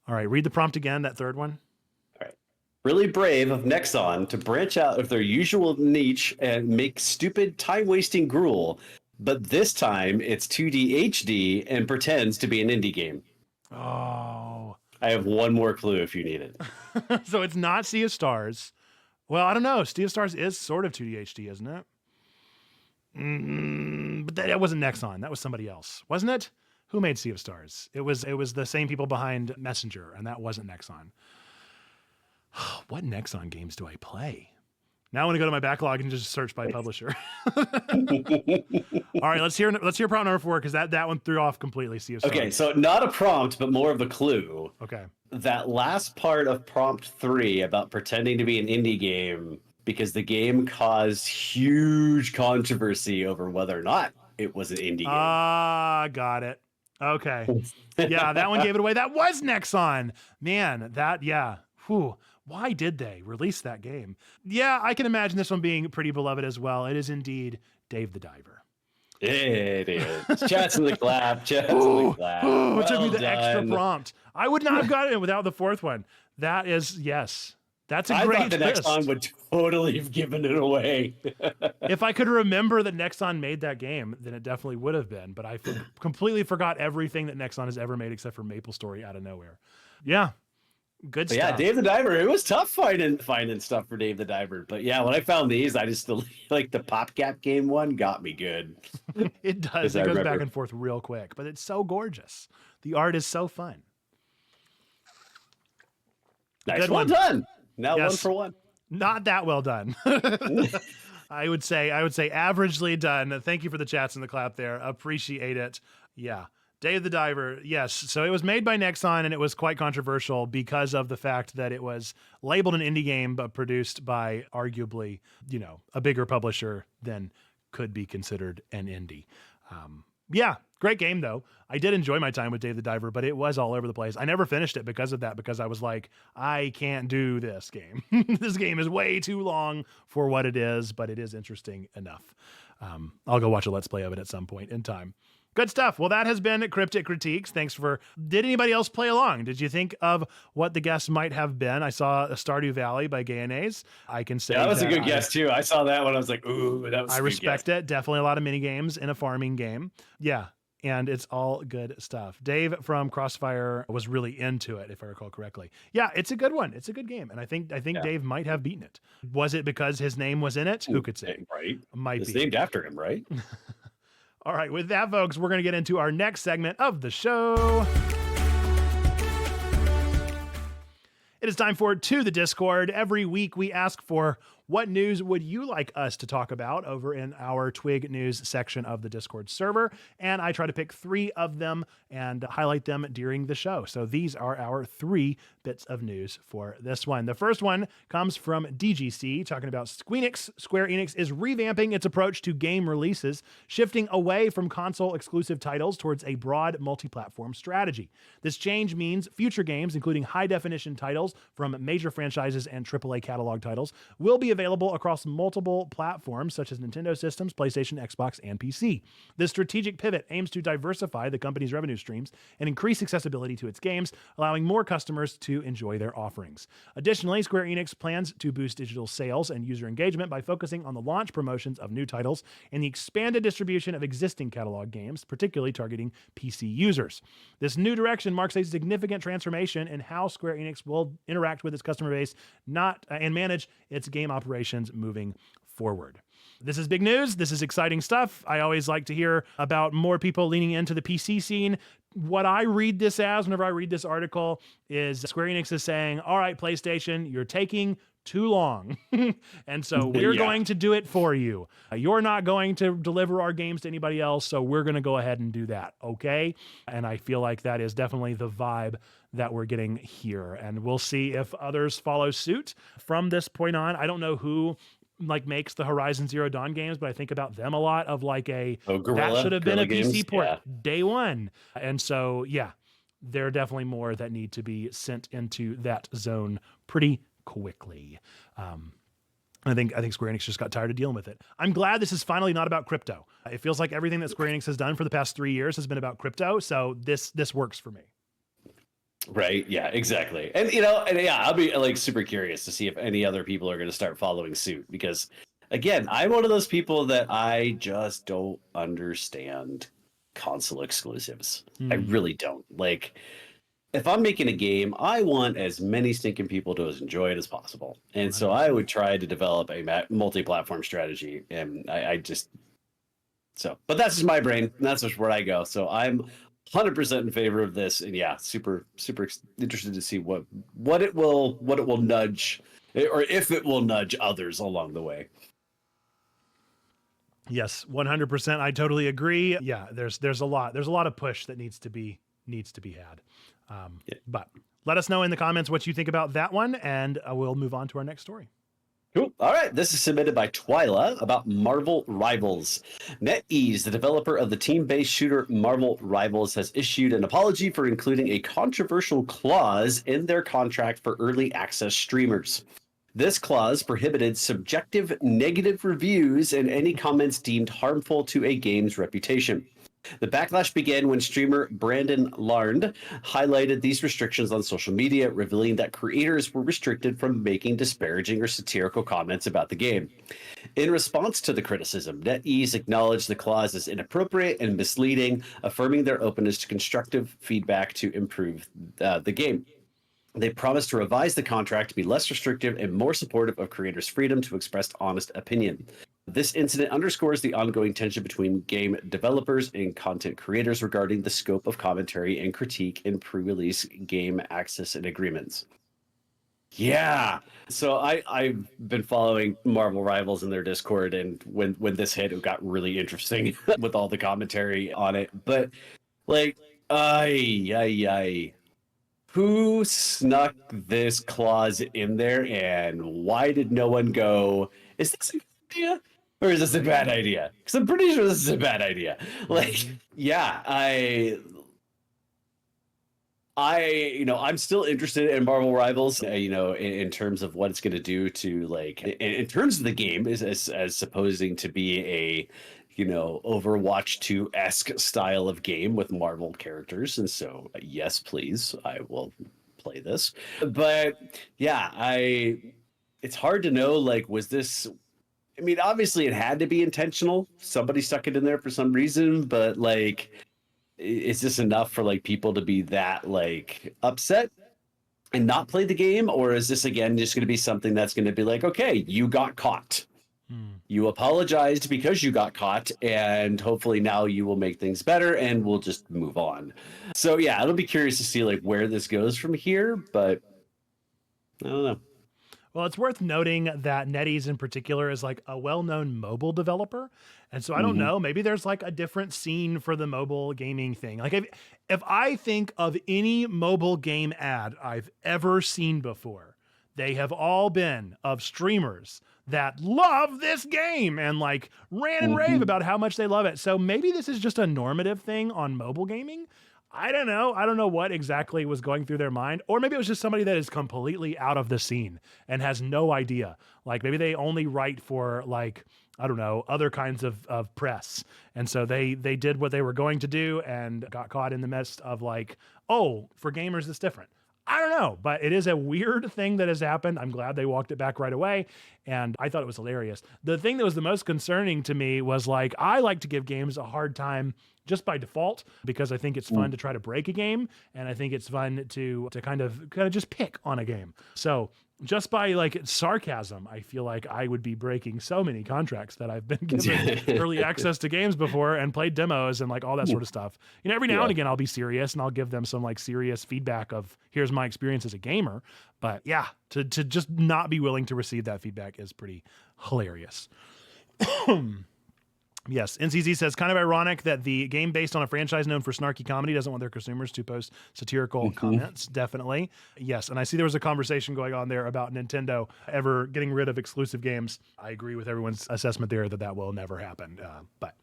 S1: All right, read the prompt again, that third one.
S2: Really brave of Nexon to branch out of their usual niche and make stupid, time-wasting gruel, but this time it's 2D HD and pretends to be an indie game.
S1: Oh.
S2: I have one more clue if you need it.
S1: So it's not Sea of Stars. Well, I don't know. Sea of Stars is sort of 2D HD, isn't it? But that wasn't Nexon. That was somebody else, wasn't it? Who made Sea of Stars? It was the same people behind Messenger, and that wasn't Nexon. What Nexon games do I play? Now I want to go to my backlog and just search by publisher. All right, let's hear prompt number 4, because that one threw off completely. Sea of Stars.
S2: Okay, so not a prompt, but more of a clue.
S1: Okay.
S2: That last part of prompt 3 about pretending to be an indie game, because the game caused huge controversy over whether or not it was an indie game.
S1: Got it. Okay. Yeah, that one gave it away. That was Nexon. Man, yeah. Whew. Why did they release that game? Yeah, I can imagine this one being pretty beloved as well. It is indeed Dave the Diver.
S2: It is. Chats in the clap. Chats in the clap.
S1: It took me the extra prompt. I would not have gotten it without the fourth one. That is, yes. That's a great
S2: I thought the Nexon would totally have given it away.
S1: If I could remember that Nexon made that game, then it definitely would have been. But I completely forgot everything that Nexon has ever made except for MapleStory out of nowhere. Yeah. Good stuff.
S2: Yeah, Dave the Diver. It was tough finding stuff for Dave the Diver. But yeah, when I found these, I just like the PopCap game one got me good.
S1: It does. It goes back and forth real quick, but it's so gorgeous. The art is so fun.
S2: Nice. Good one. Done. Now
S1: yes.
S2: 1 for 1.
S1: Not that well done. I would say averagely done. Thank you for the chats and the clap there. Appreciate it. Yeah. Dave the Diver, yes. So it was made by Nexon, and it was quite controversial because of the fact that it was labeled an indie game, but produced by arguably, a bigger publisher than could be considered an indie. Yeah, great game though. I did enjoy my time with Dave the Diver, but it was all over the place. I never finished it because of that, because I was like, I can't do this game. This game is way too long for what it is, but it is interesting enough. I'll go watch a Let's Play of it at some point in time. Good stuff. Well, that has been Cryptic Critiques. Did anybody else play along? Did you think of what the guess might have been? I saw Stardew Valley by Gayanese. I can say
S2: that was a good guess too. I saw that one. I was like, ooh, that was
S1: I respect it. Definitely a lot of mini games in a farming game. Yeah. And it's all good stuff. Dave from Crossfire was really into it, if I recall correctly. Yeah, it's a good one. It's a good game. And I think Dave might have beaten it. Was it because his name was in it? Who could say?
S2: Right.
S1: Might
S2: it's
S1: be.
S2: named after him, right?
S1: All right, with that, folks, we're going to get into our next segment of the show. It is time for To the Discord. Every week we ask for what news would you like us to talk about over in our Twig news section of the Discord server. And I try to pick 3 of them and highlight them during the show. So these are our 3 bits of news for this one. The first one comes from DGC talking about Squeenix. Square Enix is revamping its approach to game releases, shifting away from console exclusive titles towards a broad multi-platform strategy. This change means future games, including high definition titles from major franchises and AAA catalog titles, will be available across multiple platforms such as Nintendo systems, PlayStation, Xbox, and PC. This strategic pivot aims to diversify the company's revenue streams and increase accessibility to its games, allowing more customers to enjoy their offerings. Additionally, Square Enix plans to boost digital sales and user engagement by focusing on the launch promotions of new titles and the expanded distribution of existing catalog games, particularly targeting PC users. This new direction marks a significant transformation in how Square Enix will interact with its customer base, and manage its game operations moving forward. This is big news. This is exciting stuff. I always like to hear about more people leaning into the PC scene. What I read this as, whenever I read this article, is Square Enix is saying, all right, PlayStation, you're taking too long. And so we're going to do it for you. You're not going to deliver our games to anybody else, so we're going to go ahead and do that, okay? And I feel like that is definitely the vibe that we're getting here. And we'll see if others follow suit from this point on. I don't know who makes the Horizon Zero Dawn games, but I think about them a lot of that should have been a PC port day one. And so, yeah, there are definitely more that need to be sent into that zone pretty quickly. I think Square Enix just got tired of dealing with it. I'm glad this is finally not about crypto. It feels like everything that Square Enix has done for the past 3 years has been about crypto. So this works for me.
S2: Right. Yeah, exactly. And, I'll be super curious to see if any other people are going to start following suit, because again, I'm one of those people that I just don't understand console exclusives. I really don't. If I'm making a game, I want as many stinking people to enjoy it as possible. And so I would try to develop a multi-platform strategy. And but that's just my brain. And that's just where I go. So I'm 100% in favor of this. And yeah, super, super interested to see what it will nudge, or if it will nudge others along the way.
S1: Yes, 100%. I totally agree. Yeah, there's a lot of push that needs to be had. But let us know in the comments what you think about that one, and we'll move on to our next story.
S2: Cool. All right. This is submitted by Twyla about Marvel Rivals. NetEase, the developer of the team-based shooter Marvel Rivals, has issued an apology for including a controversial clause in their contract for early access streamers. This clause prohibited subjective negative reviews and any comments deemed harmful to a game's reputation. The backlash began when streamer Brandon Larned highlighted these restrictions on social media, revealing that creators were restricted from making disparaging or satirical comments about the game. In response to the criticism, NetEase acknowledged the clause as inappropriate and misleading, affirming their openness to constructive feedback to improve the game. They promised to revise the contract to be less restrictive and more supportive of creators' freedom to express honest opinion. This incident underscores the ongoing tension between game developers and content creators regarding the scope of commentary and critique in pre-release game access and agreements. Yeah. So I've been following Marvel Rivals in their Discord, and when this hit, it got really interesting with all the commentary on it. But who snuck this clause in there, and why did no one go, is this a good idea? Or is this a bad idea? Because I'm pretty sure this is a bad idea. I'm still interested in Marvel Rivals, in terms of what it's going to do to in terms of the game as supposing to be a, Overwatch 2-esque style of game with Marvel characters. And so, yes, please, I will play this. But yeah, it's hard to know, was this, obviously it had to be intentional. Somebody stuck it in there for some reason, but is this enough for people to be that upset and not play the game? Or is this again just going to be something that's going to be okay, you got caught. You apologized because you got caught, and hopefully now you will make things better and we'll just move on. So yeah, it'll be curious to see where this goes from here, but I don't know.
S1: Well, it's worth noting that NetEase in particular is like a well-known mobile developer. And so I don't know, maybe there's like a different scene for the mobile gaming thing. Like if I think of any mobile game ad I've ever seen before, they have all been of streamers that love this game and like rant and rave about how much they love it. So maybe this is just a normative thing on mobile gaming. I don't know. I don't know what exactly was going through their mind. Or maybe it was just somebody that is completely out of the scene and has no idea. Like maybe they only write for like, I don't know, other kinds of press. And so they did what they were going to do and got caught in the midst of like, oh, for gamers, it's different. I don't know, but it is a weird thing that has happened. I'm glad they walked it back right away, and I thought it was hilarious. The thing that was the most concerning to me was like, I like to give games a hard time just by default because I think it's fun to try to break a game, and I think it's fun to kind of just pick on a game. So just by like sarcasm, I feel like I would be breaking so many contracts that I've been given early access to games before and played demos and like all that sort of stuff. You know, every now and again, I'll be serious and I'll give them some like serious feedback of here's my experience as a gamer. But yeah, to just not be willing to receive that feedback is pretty hilarious. Yes, NCZ says, kind of ironic that the game based on a franchise known for snarky comedy doesn't want their consumers to post satirical comments. Definitely. Yes, and I see there was a conversation going on there about Nintendo ever getting rid of exclusive games. I agree with everyone's assessment there that will never happen. But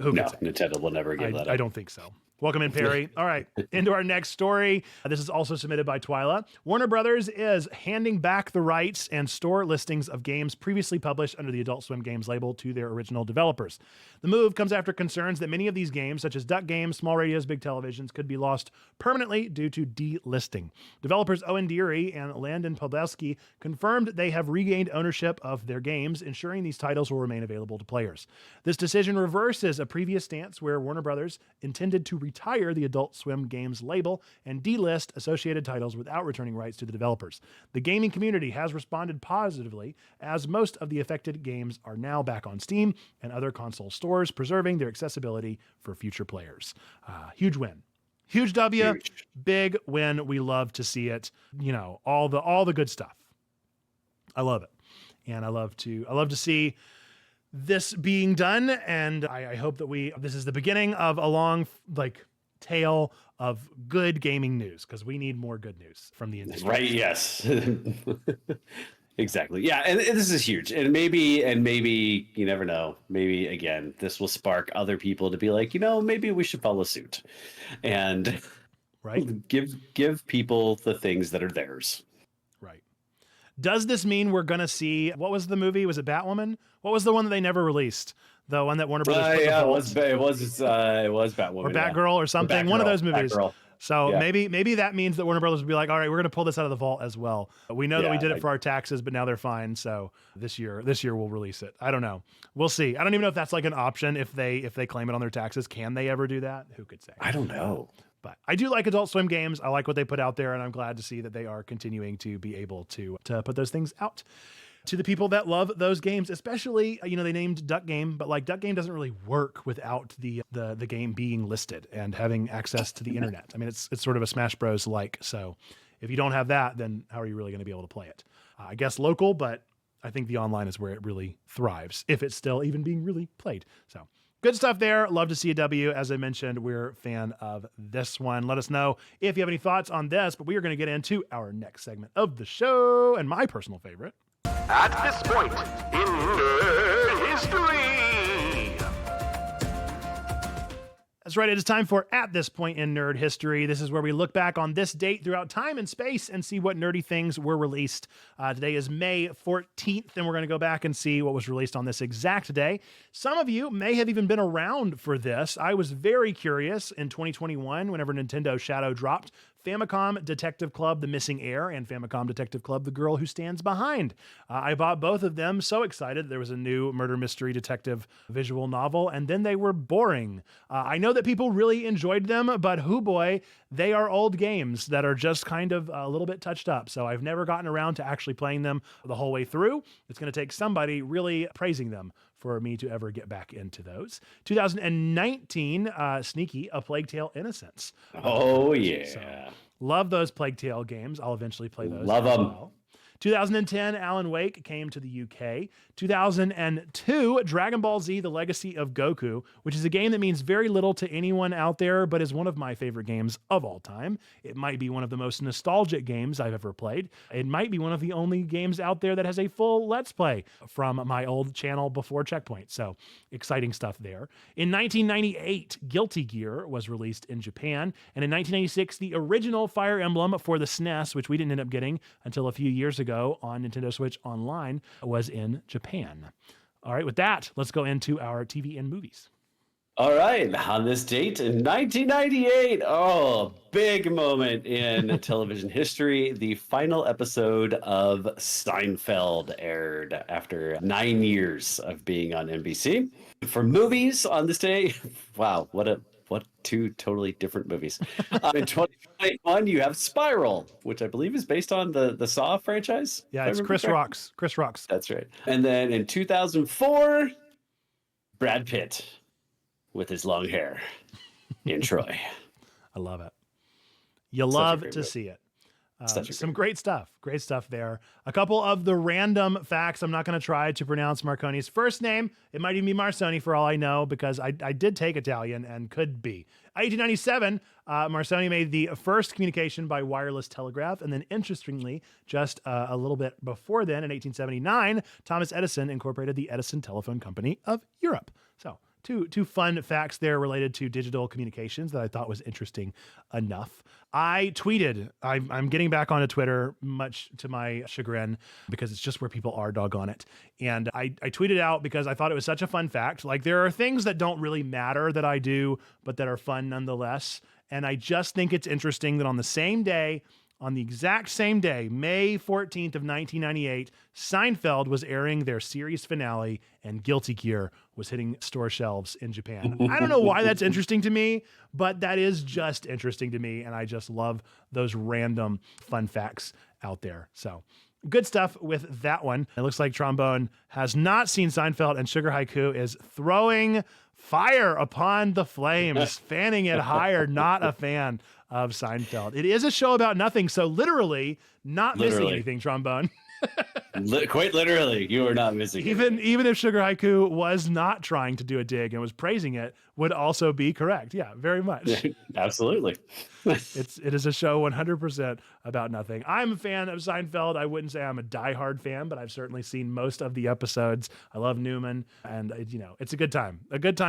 S1: who can say?
S2: Nintendo will never give that up.
S1: I don't think so. Welcome in, Perry. All right, into our next story. This is also submitted by Twyla. Warner Brothers is handing back the rights and store listings of games previously published under the Adult Swim Games label to their original developers. The move comes after concerns that many of these games, such as Duck Games, Small Radios, Big Televisions, could be lost permanently due to delisting. Developers Owen Deary and Landon Podolsky confirmed they have regained ownership of their games, ensuring these titles will remain available to players. This decision reverses a previous stance where Warner Brothers intended to retire the Adult Swim Games label and delist associated titles without returning rights to the developers. The gaming community has responded positively, as most of the affected games are now back on Steam and other console stores, preserving their accessibility for future players. Huge win. Huge W, huge. Big win. We love to see it. You know, all the good stuff. I love it. And I love to see this being done, and I hope that this is the beginning of a long tail of good gaming news, because we need more good news from the industry.
S2: Right? Yes. Exactly. Yeah, and this is huge, and maybe you never know. Maybe again, this will spark other people to be like, maybe we should follow suit, and
S1: right,
S2: give people the things that are theirs.
S1: Right. Does this mean we're going to see, what was the movie? Was it Batwoman? What was the one that they never released? The one that Warner Brothers put
S2: it was Batwoman.
S1: Or Batgirl or something. One of those movies. Batgirl. So maybe that means that Warner Brothers will be like, all right, we're going to pull this out of the vault as well. We know that we did it for our taxes, but now they're fine. So this year we'll release it. I don't know. We'll see. I don't even know if that's like an option if they claim it on their taxes. Can they ever do that? Who could say?
S2: I don't know.
S1: But I do like Adult Swim Games. I like what they put out there, and I'm glad to see that they are continuing to be able to put those things out to the people that love those games, especially, they named Duck Game, but like Duck Game doesn't really work without the game being listed and having access to the internet. I mean, it's sort of a Smash Bros. Like, so if you don't have that, then how are you really going to be able to play it? I guess local, but I think the online is where it really thrives, if it's still even being really played. So good stuff there. Love to see a W. As I mentioned, we're a fan of this one. Let us know if you have any thoughts on this, but we are going to get into our next segment of the show and my personal favorite.
S3: At this point in nerd history.
S1: That's right. It is time for At This Point in Nerd History. This is where we look back on this date throughout time and space and see what nerdy things were released. Today is May 14th, and we're going to go back and see what was released on this exact day. Some of you may have even been around for this. I was very curious in 2021 whenever Nintendo Shadow dropped Famicom Detective Club, The Missing Heir, and Famicom Detective Club, The Girl Who Stands Behind. I bought both of them, so excited. There was a new murder mystery detective visual novel, and then they were boring. I know that people really enjoyed them, but hoo boy, they are old games that are just kind of a little bit touched up. So I've never gotten around to actually playing them the whole way through. It's going to take somebody really praising them for me to ever get back into those. 2019, Sneaky, A Plague Tale: Innocence.
S2: Oh, yeah.
S1: So, love those Plague Tale games. I'll eventually play those.
S2: Love them.
S1: Well. 2010, Alan Wake came to the UK. 2002, Dragon Ball Z: The Legacy of Goku, which is a game that means very little to anyone out there, but is one of my favorite games of all time. It might be one of the most nostalgic games I've ever played. It might be one of the only games out there that has a full Let's Play from my old channel before Checkpoint. So exciting stuff there. In 1998, Guilty Gear was released in Japan. And in 1996, the original Fire Emblem for the SNES, which we didn't end up getting until a few years ago on Nintendo Switch Online, was in Japan. All right, with that, let's go into our TV and movies.
S2: All right, on this date in 1998, big moment in television history. The final episode of Seinfeld aired after 9 years of being on NBC. For movies on this day, wow, what two totally different movies. In 2021, you have Spiral, which I believe is based on the Saw franchise.
S1: Yeah, it's Chris Rock's. Chris Rock's.
S2: That's right. And then in 2004, Brad Pitt with his long hair in Troy.
S1: I love it. You love to see it. Some great stuff there. A couple of the random facts. I'm not going to try to pronounce Marconi's first name. It might even be Marconi for all I know, because I did take Italian and could be. 1897, Marconi made the first communication by wireless telegraph. And then interestingly, just a little bit before then, in 1879, Thomas Edison incorporated the Edison Telephone Company of Europe. So two fun facts there related to digital communications that I thought was interesting enough. I tweeted, I'm getting back onto Twitter, much to my chagrin, because it's just where people are, doggone it. And I tweeted out because I thought it was such a fun fact. Like, there are things that don't really matter that I do, but that are fun nonetheless. And I just think it's interesting that on the exact same day, May 14th of 1998, Seinfeld was airing their series finale and Guilty Gear was hitting store shelves in Japan. I don't know why that's interesting to me, but that is just interesting to me. And I just love those random fun facts out there. So good stuff with that one. It looks like Trombone has not seen Seinfeld, and Sugar Haiku is throwing fire upon the flames, fanning it higher. Not a fan of Seinfeld. It is a show about nothing, so literally not missing anything, Trombone.
S2: Quite literally, you are not missing
S1: even if Sugar Haiku was not trying to do a dig and was praising it, would also be correct. Yeah, very much.
S2: Absolutely.
S1: It is a show 100% about nothing. I'm a fan of Seinfeld. I wouldn't say I'm a diehard fan, but I've certainly seen most of the episodes. I love Newman, and it's a good time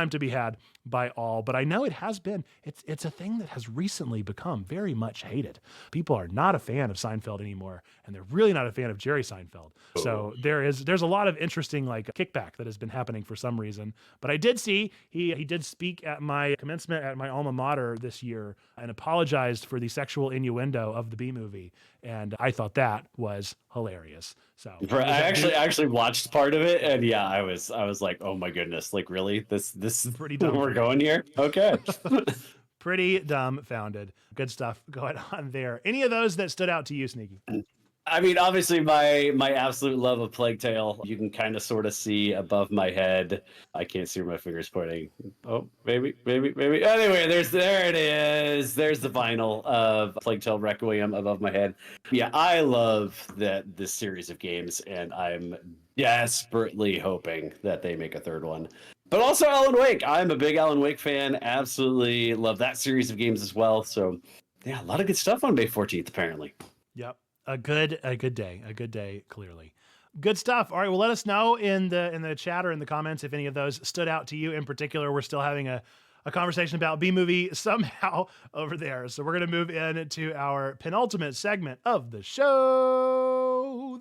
S1: to be had by all. But I know it's a thing that has recently become very much hated. People are not a fan of Seinfeld anymore, and they're really not a fan of Jerry Seinfeld. So there's a lot of interesting kickback that has been happening for some reason. But I did see he did speak at my commencement at my alma mater this year and apologized for the sexual innuendo of the B movie, and I thought that was hilarious. So
S2: I actually watched part of it, and yeah, I was like, oh my goodness, like really, this is
S1: pretty dumb.
S2: We're going here, okay.
S1: Pretty dumbfounded. Good stuff going on there. Any of those that stood out to you, Sneaky?
S2: I mean, obviously, my absolute love of Plague Tale, you can kind of sort of see above my head. I can't see where my finger's pointing. Oh, maybe. Anyway, there it is. There's the vinyl of Plague Tale Requiem above my head. Yeah, I love this series of games, and I'm desperately hoping that they make a third one. But also Alan Wake. I'm a big Alan Wake fan. Absolutely love that series of games as well. So, yeah, a lot of good stuff on May 14th, apparently.
S1: Yep. A good day, clearly. Good stuff. All right, well, let us know in the chat or in the comments if any of those stood out to you in particular. We're still having a conversation about B-movie somehow over there. So we're going to move into our penultimate segment of the show.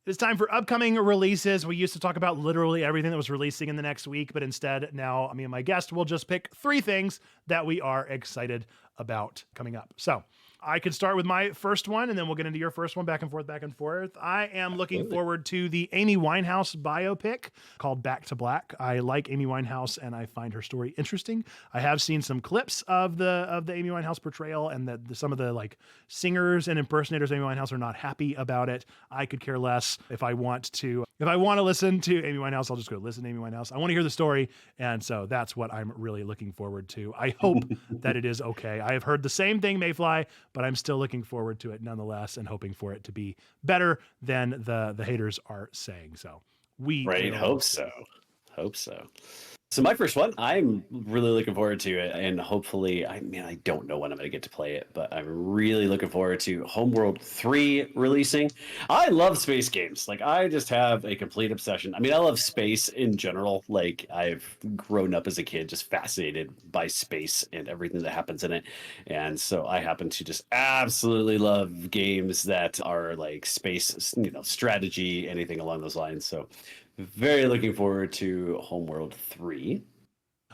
S1: It's time for upcoming releases. We used to talk about literally everything that was releasing in the next week, but instead now me and my guest will just pick 3 things that we are excited about coming up. So I could start with my first one, and then we'll get into your first one, back and forth, back and forth. I am looking forward to the Amy Winehouse biopic called Back to Black. I like Amy Winehouse, and I find her story interesting. I have seen some clips of the Amy Winehouse portrayal, and that some of the like singers and impersonators of Amy Winehouse are not happy about it. I could care less. If I want to listen to Amy Winehouse, I'll just go listen to Amy Winehouse. I want to hear the story, and so that's what I'm really looking forward to. I hope that it is okay. I have heard the same thing, Mayfly, but I'm still looking forward to it nonetheless, and hoping for it to be better than the haters are saying. So
S2: hope so. So my first one, I'm really looking forward to it, and hopefully, I don't know when I'm going to get to play it, but I'm really looking forward to Homeworld 3 releasing. I love space games. Like, I just have a complete obsession. I mean, I love space in general. Like, I've grown up as a kid just fascinated by space and everything that happens in it. And so I happen to just absolutely love games that are like space, strategy, anything along those lines. So very looking forward to Homeworld 3.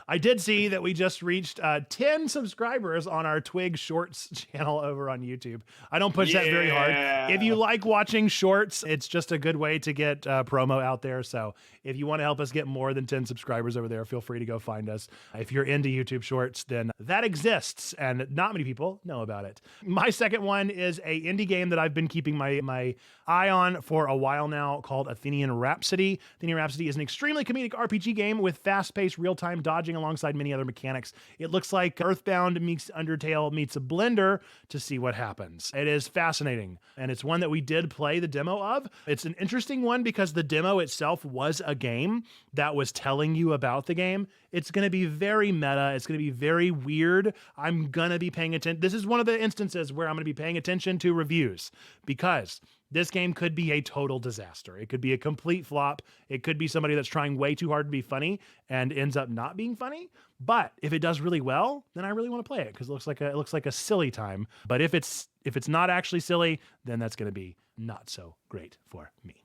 S1: I did see that we just reached 10 subscribers on our Twig Shorts channel over on YouTube. I don't push that very hard. If you like watching shorts, it's just a good way to get promo out there. So if you want to help us get more than 10 subscribers over there, feel free to go find us. If you're into YouTube Shorts, then that exists, and not many people know about it. My second one is a indie game that I've been keeping my eye on for a while now, called Athenian Rhapsody. Athenian Rhapsody is an extremely comedic RPG game with fast-paced real-time dodging alongside many other mechanics. It looks like Earthbound meets Undertale meets a blender to see what happens. It is fascinating, and it's one that we did play the demo of. It's an interesting one because the demo itself was a game that was telling you about the game. It's going to be very meta. It's going to be very weird. I'm going to be paying attention. This is one of the instances where I'm going to be paying attention to reviews, because this game could be a total disaster. It could be a complete flop. It could be somebody that's trying way too hard to be funny and ends up not being funny. But if it does really well, then I really want to play it because it looks like a silly time. But if it's not actually silly, then that's going to be not so great for me.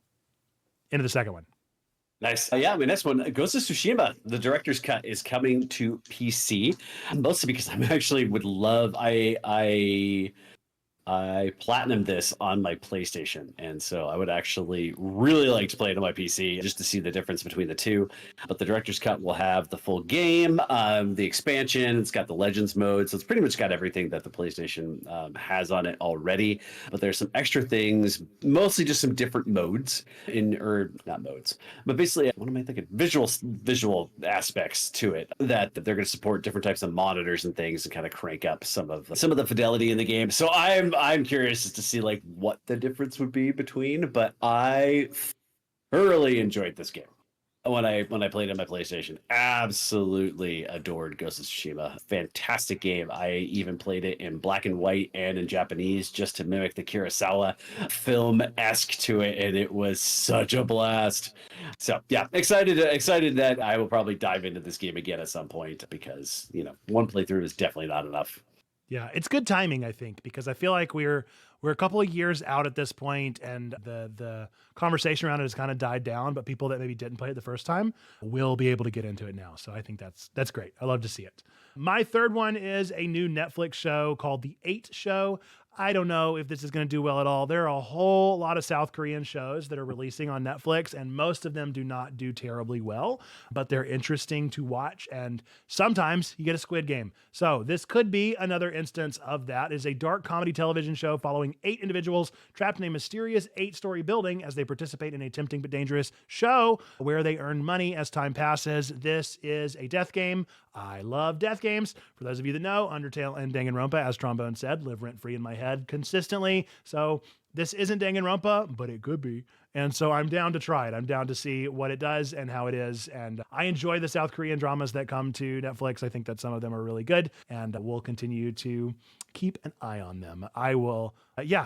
S1: Into the second one.
S2: Nice. Yeah, my next one, Ghost of Tsushima. The director's cut is coming to PC, mostly because I'm actually would love. I platinumed this on my PlayStation, and so I would actually really like to play it on my PC just to see the difference between the two. But the director's cut will have the full game, the expansion. It's got the Legends mode, so it's pretty much got everything that the PlayStation has on it already. But there's some extra things, mostly just some different modes or not modes, but basically, what am I thinking? Visual aspects to it that they're going to support different types of monitors and things and kind of crank up some of the fidelity in the game. So I'm curious as to see like what the difference would be between, but I thoroughly enjoyed this game when I played it on my PlayStation. Absolutely adored Ghost of Tsushima. Fantastic game. I even played it in black and white and in Japanese just to mimic the Kurosawa film-esque to it, and it was such a blast. So yeah, excited that I will probably dive into this game again at some point, because one playthrough is definitely not enough.
S1: Yeah, it's good timing, I think, because I feel like we're a couple of years out at this point, and the conversation around it has kind of died down, but people that maybe didn't play it the first time will be able to get into it now. So I think that's great. I love to see it. My third one is a new Netflix show called The 8 Show. I don't know if this is going to do well at all. There are a whole lot of South Korean shows that are releasing on Netflix, and most of them do not do terribly well, but they're interesting to watch, and sometimes you get a Squid Game. So this could be another instance of that. It is a dark comedy television show following 8 individuals trapped in a mysterious 8-story building as they participate in a tempting but dangerous show where they earn money as time passes. This is a death game. I love death games. For those of you that know, Undertale and Danganronpa, as Trombone said, live rent-free in my head consistently. So this isn't Danganronpa, but it could be. And so I'm down to try it. I'm down to see what it does and how it is. And I enjoy the South Korean dramas that come to Netflix. I think that some of them are really good, and we'll continue to keep an eye on them. I will,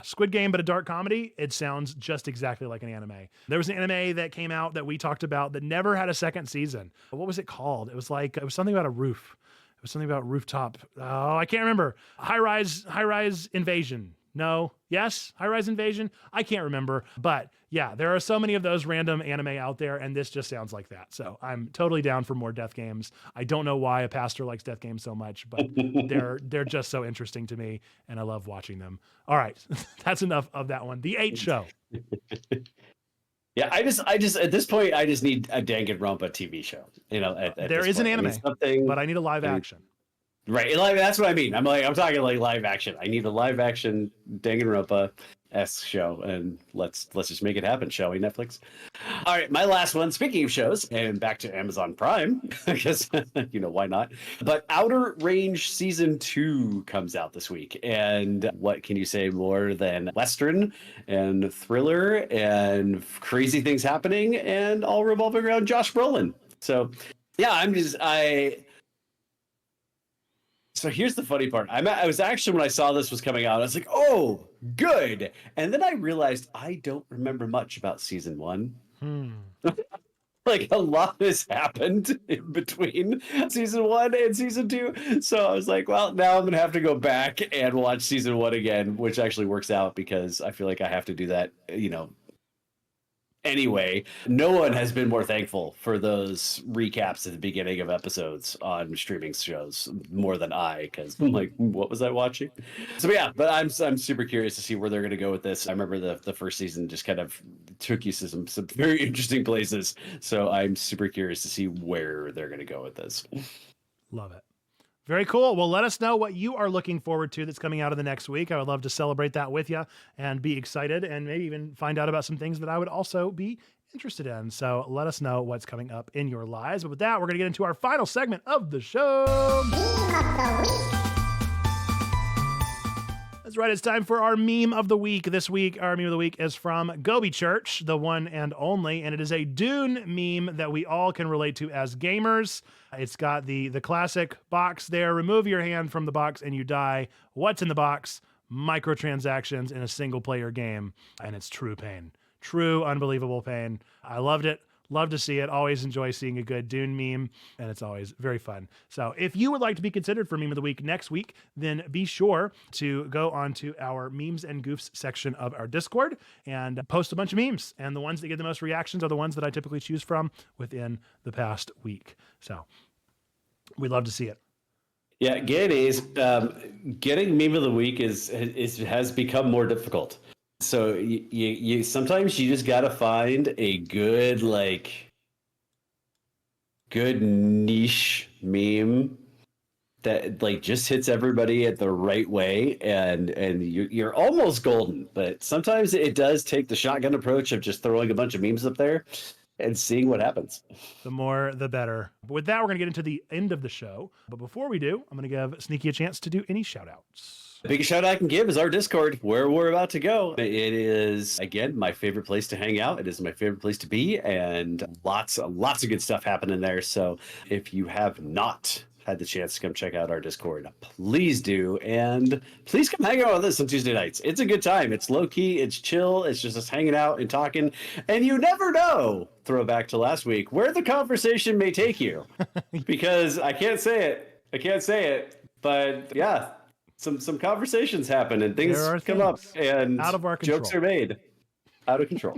S1: Squid Game, but a dark comedy. It sounds just exactly like an anime. There was an anime that came out that we talked about that never had a second season. What was it called? It was something about a roof. It was something about rooftop. Oh, I can't remember. High rise invasion. No. Yes. High-Rise Invasion. I can't remember. But yeah, there are so many of those random anime out there, and this just sounds like that. So I'm totally down for more death games. I don't know why a pastor likes death games so much, but they're just so interesting to me, and I love watching them. All right. That's enough of that one. The 8 show.
S2: Yeah, I just at this point, I just need a Danganronpa TV show. At
S1: There
S2: this
S1: is an
S2: point. I
S1: anime,
S2: mean, something,
S1: but I need a live action.
S2: Right, like that's what I mean. I'm talking like live action. I need a live action Danganronpa-esque show, and let's just make it happen, shall we, Netflix? All right, my last one. Speaking of shows, and back to Amazon Prime, because why not? But Outer Range season 2 comes out this week, and what can you say more than Western and thriller and crazy things happening, and all revolving around Josh Brolin. So, yeah, So here's the funny part. I was actually, when I saw this was coming out, I was like, oh, good. And then I realized I don't remember much about season 1. Like, a lot has happened in between season 1 and season 2. So I was like, well, now I'm going to have to go back and watch season 1 again, which actually works out because I feel like I have to do that, Anyway, no one has been more thankful for those recaps at the beginning of episodes on streaming shows more than I, because I'm like, what was I watching? So yeah, but I'm super curious to see where they're going to go with this. I remember the first season just kind of took you to some very interesting places. So I'm super curious to see where they're going to go with this.
S1: Love it. Very cool. Well, let us know what you are looking forward to that's coming out of the next week. I would love to celebrate that with you and be excited, and maybe even find out about some things that I would also be interested in. So let us know what's coming up in your lives. But with that, we're going to get into our final segment of the show. That's right. It's time for our meme of the week. This week, our meme of the week is from Gobi Church, the one and only, and it is a Dune meme that we all can relate to as gamers. It's got the classic box there. Remove your hand from the box and you die. What's in the box? Microtransactions in a single player game. And it's true pain. True, unbelievable pain. I loved it. Love to see it. Always enjoy seeing a good Dune meme, and it's always very fun. So if you would like to be considered for Meme of the Week next week, then be sure to go onto our memes and goofs section of our Discord and post a bunch of memes. And the ones that get the most reactions are the ones that I typically choose from within the past week. So we'd love to see it.
S2: Yeah, Gaydays, getting Meme of the Week has become more difficult. So you sometimes you just gotta find a good niche meme that just hits everybody at the right way, and you're almost golden. But sometimes it does take the shotgun approach of just throwing a bunch of memes up there and seeing what happens.
S1: The more, the better. But with that, we're going to get into the end of the show. But before we do, I'm going to give Sneaky a chance to do any shout outs.
S2: The biggest shout I can give is our Discord, where we're about to go. It is, again, my favorite place to hang out. It is my favorite place to be, and lots of good stuff happening there. So if you have not had the chance to come check out our Discord, please do. And please come hang out with us on Tuesday nights. It's a good time. It's low key. It's chill. It's just us hanging out and talking. And you never know, throwback to last week, where the conversation may take you. Because I can't say it. But yeah, some conversations happen and things come up and
S1: out of our control.
S2: Jokes are made out of control.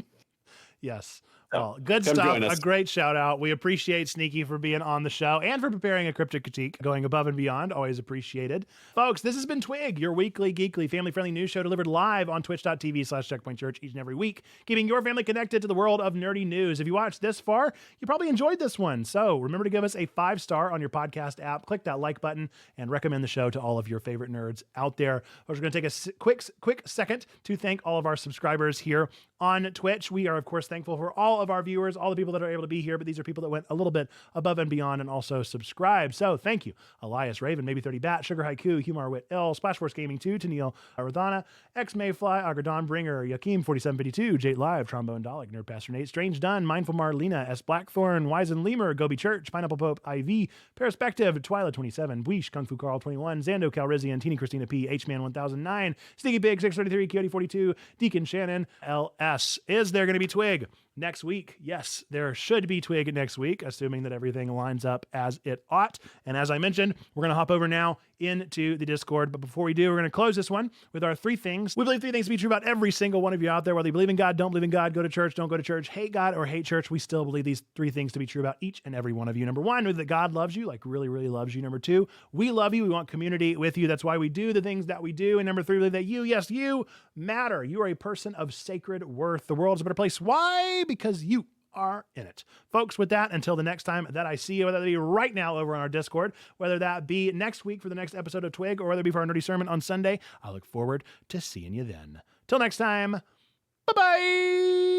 S1: Yes. Well, good stuff. A great shout out. We appreciate Sneaky for being on the show and for preparing a cryptic critique, going above and beyond. Always appreciated. Folks, this has been Twig, your weekly, geekly, family-friendly news show delivered live on twitch.tv/checkpointchurch each and every week, keeping your family connected to the world of nerdy news. If you watched this far, you probably enjoyed this one. So remember to give us a 5-star on your podcast app. Click that like button and recommend the show to all of your favorite nerds out there. We're going to take a quick second to thank all of our subscribers here on Twitch. We are, of course, thankful for all of our viewers, all the people that are able to be here, but these are people that went a little bit above and beyond and also subscribed. So thank you. Elias Raven, Maybe 30 Bat, Sugar Haiku, Humor Wit L, Splash Force Gaming 2, Tennille Aradhana, X Mayfly, Agadon Bringer, Yakim 4752, Jate Live, Trombone Dalek, Nerd Pastor Nate, Strange Dunn, Mindful Marlena, S Blackthorn, Wizen Lemur, Gobi Church, Pineapple Pope, IV, Perspective, Twyla 27, Bweesh, Kung Fu Carl 21, Zando Calrissian, Teeny Christina P, H-Man 1009, Sneaky Big 633, Coyote 42, Deacon Shannon, LS. Is there going to be Twig next week. Yes, there should be Twig next week, assuming that everything lines up as it ought. And as I mentioned, we're going to hop over now into the Discord. But before we do, we're going to close this one with our 3 things. We believe 3 things to be true about every single one of you out there, whether you believe in God, don't believe in God, go to church, don't go to church, hate God, or hate church. We still believe these 3 things to be true about each and every one of you. Number 1, know that God loves you, like really, really loves you. Number 2, we love you. We want community with you. That's why we do the things that we do. And number 3, believe that you, yes, you matter. You are a person of sacred worth. The world's a better place. Why? Because you are in it. Folks, with that, until the next time that I see you, whether that be right now over on our Discord, whether that be next week for the next episode of Twig, or whether it be for our nerdy sermon on Sunday, I look forward to seeing you then. Till next time, bye-bye!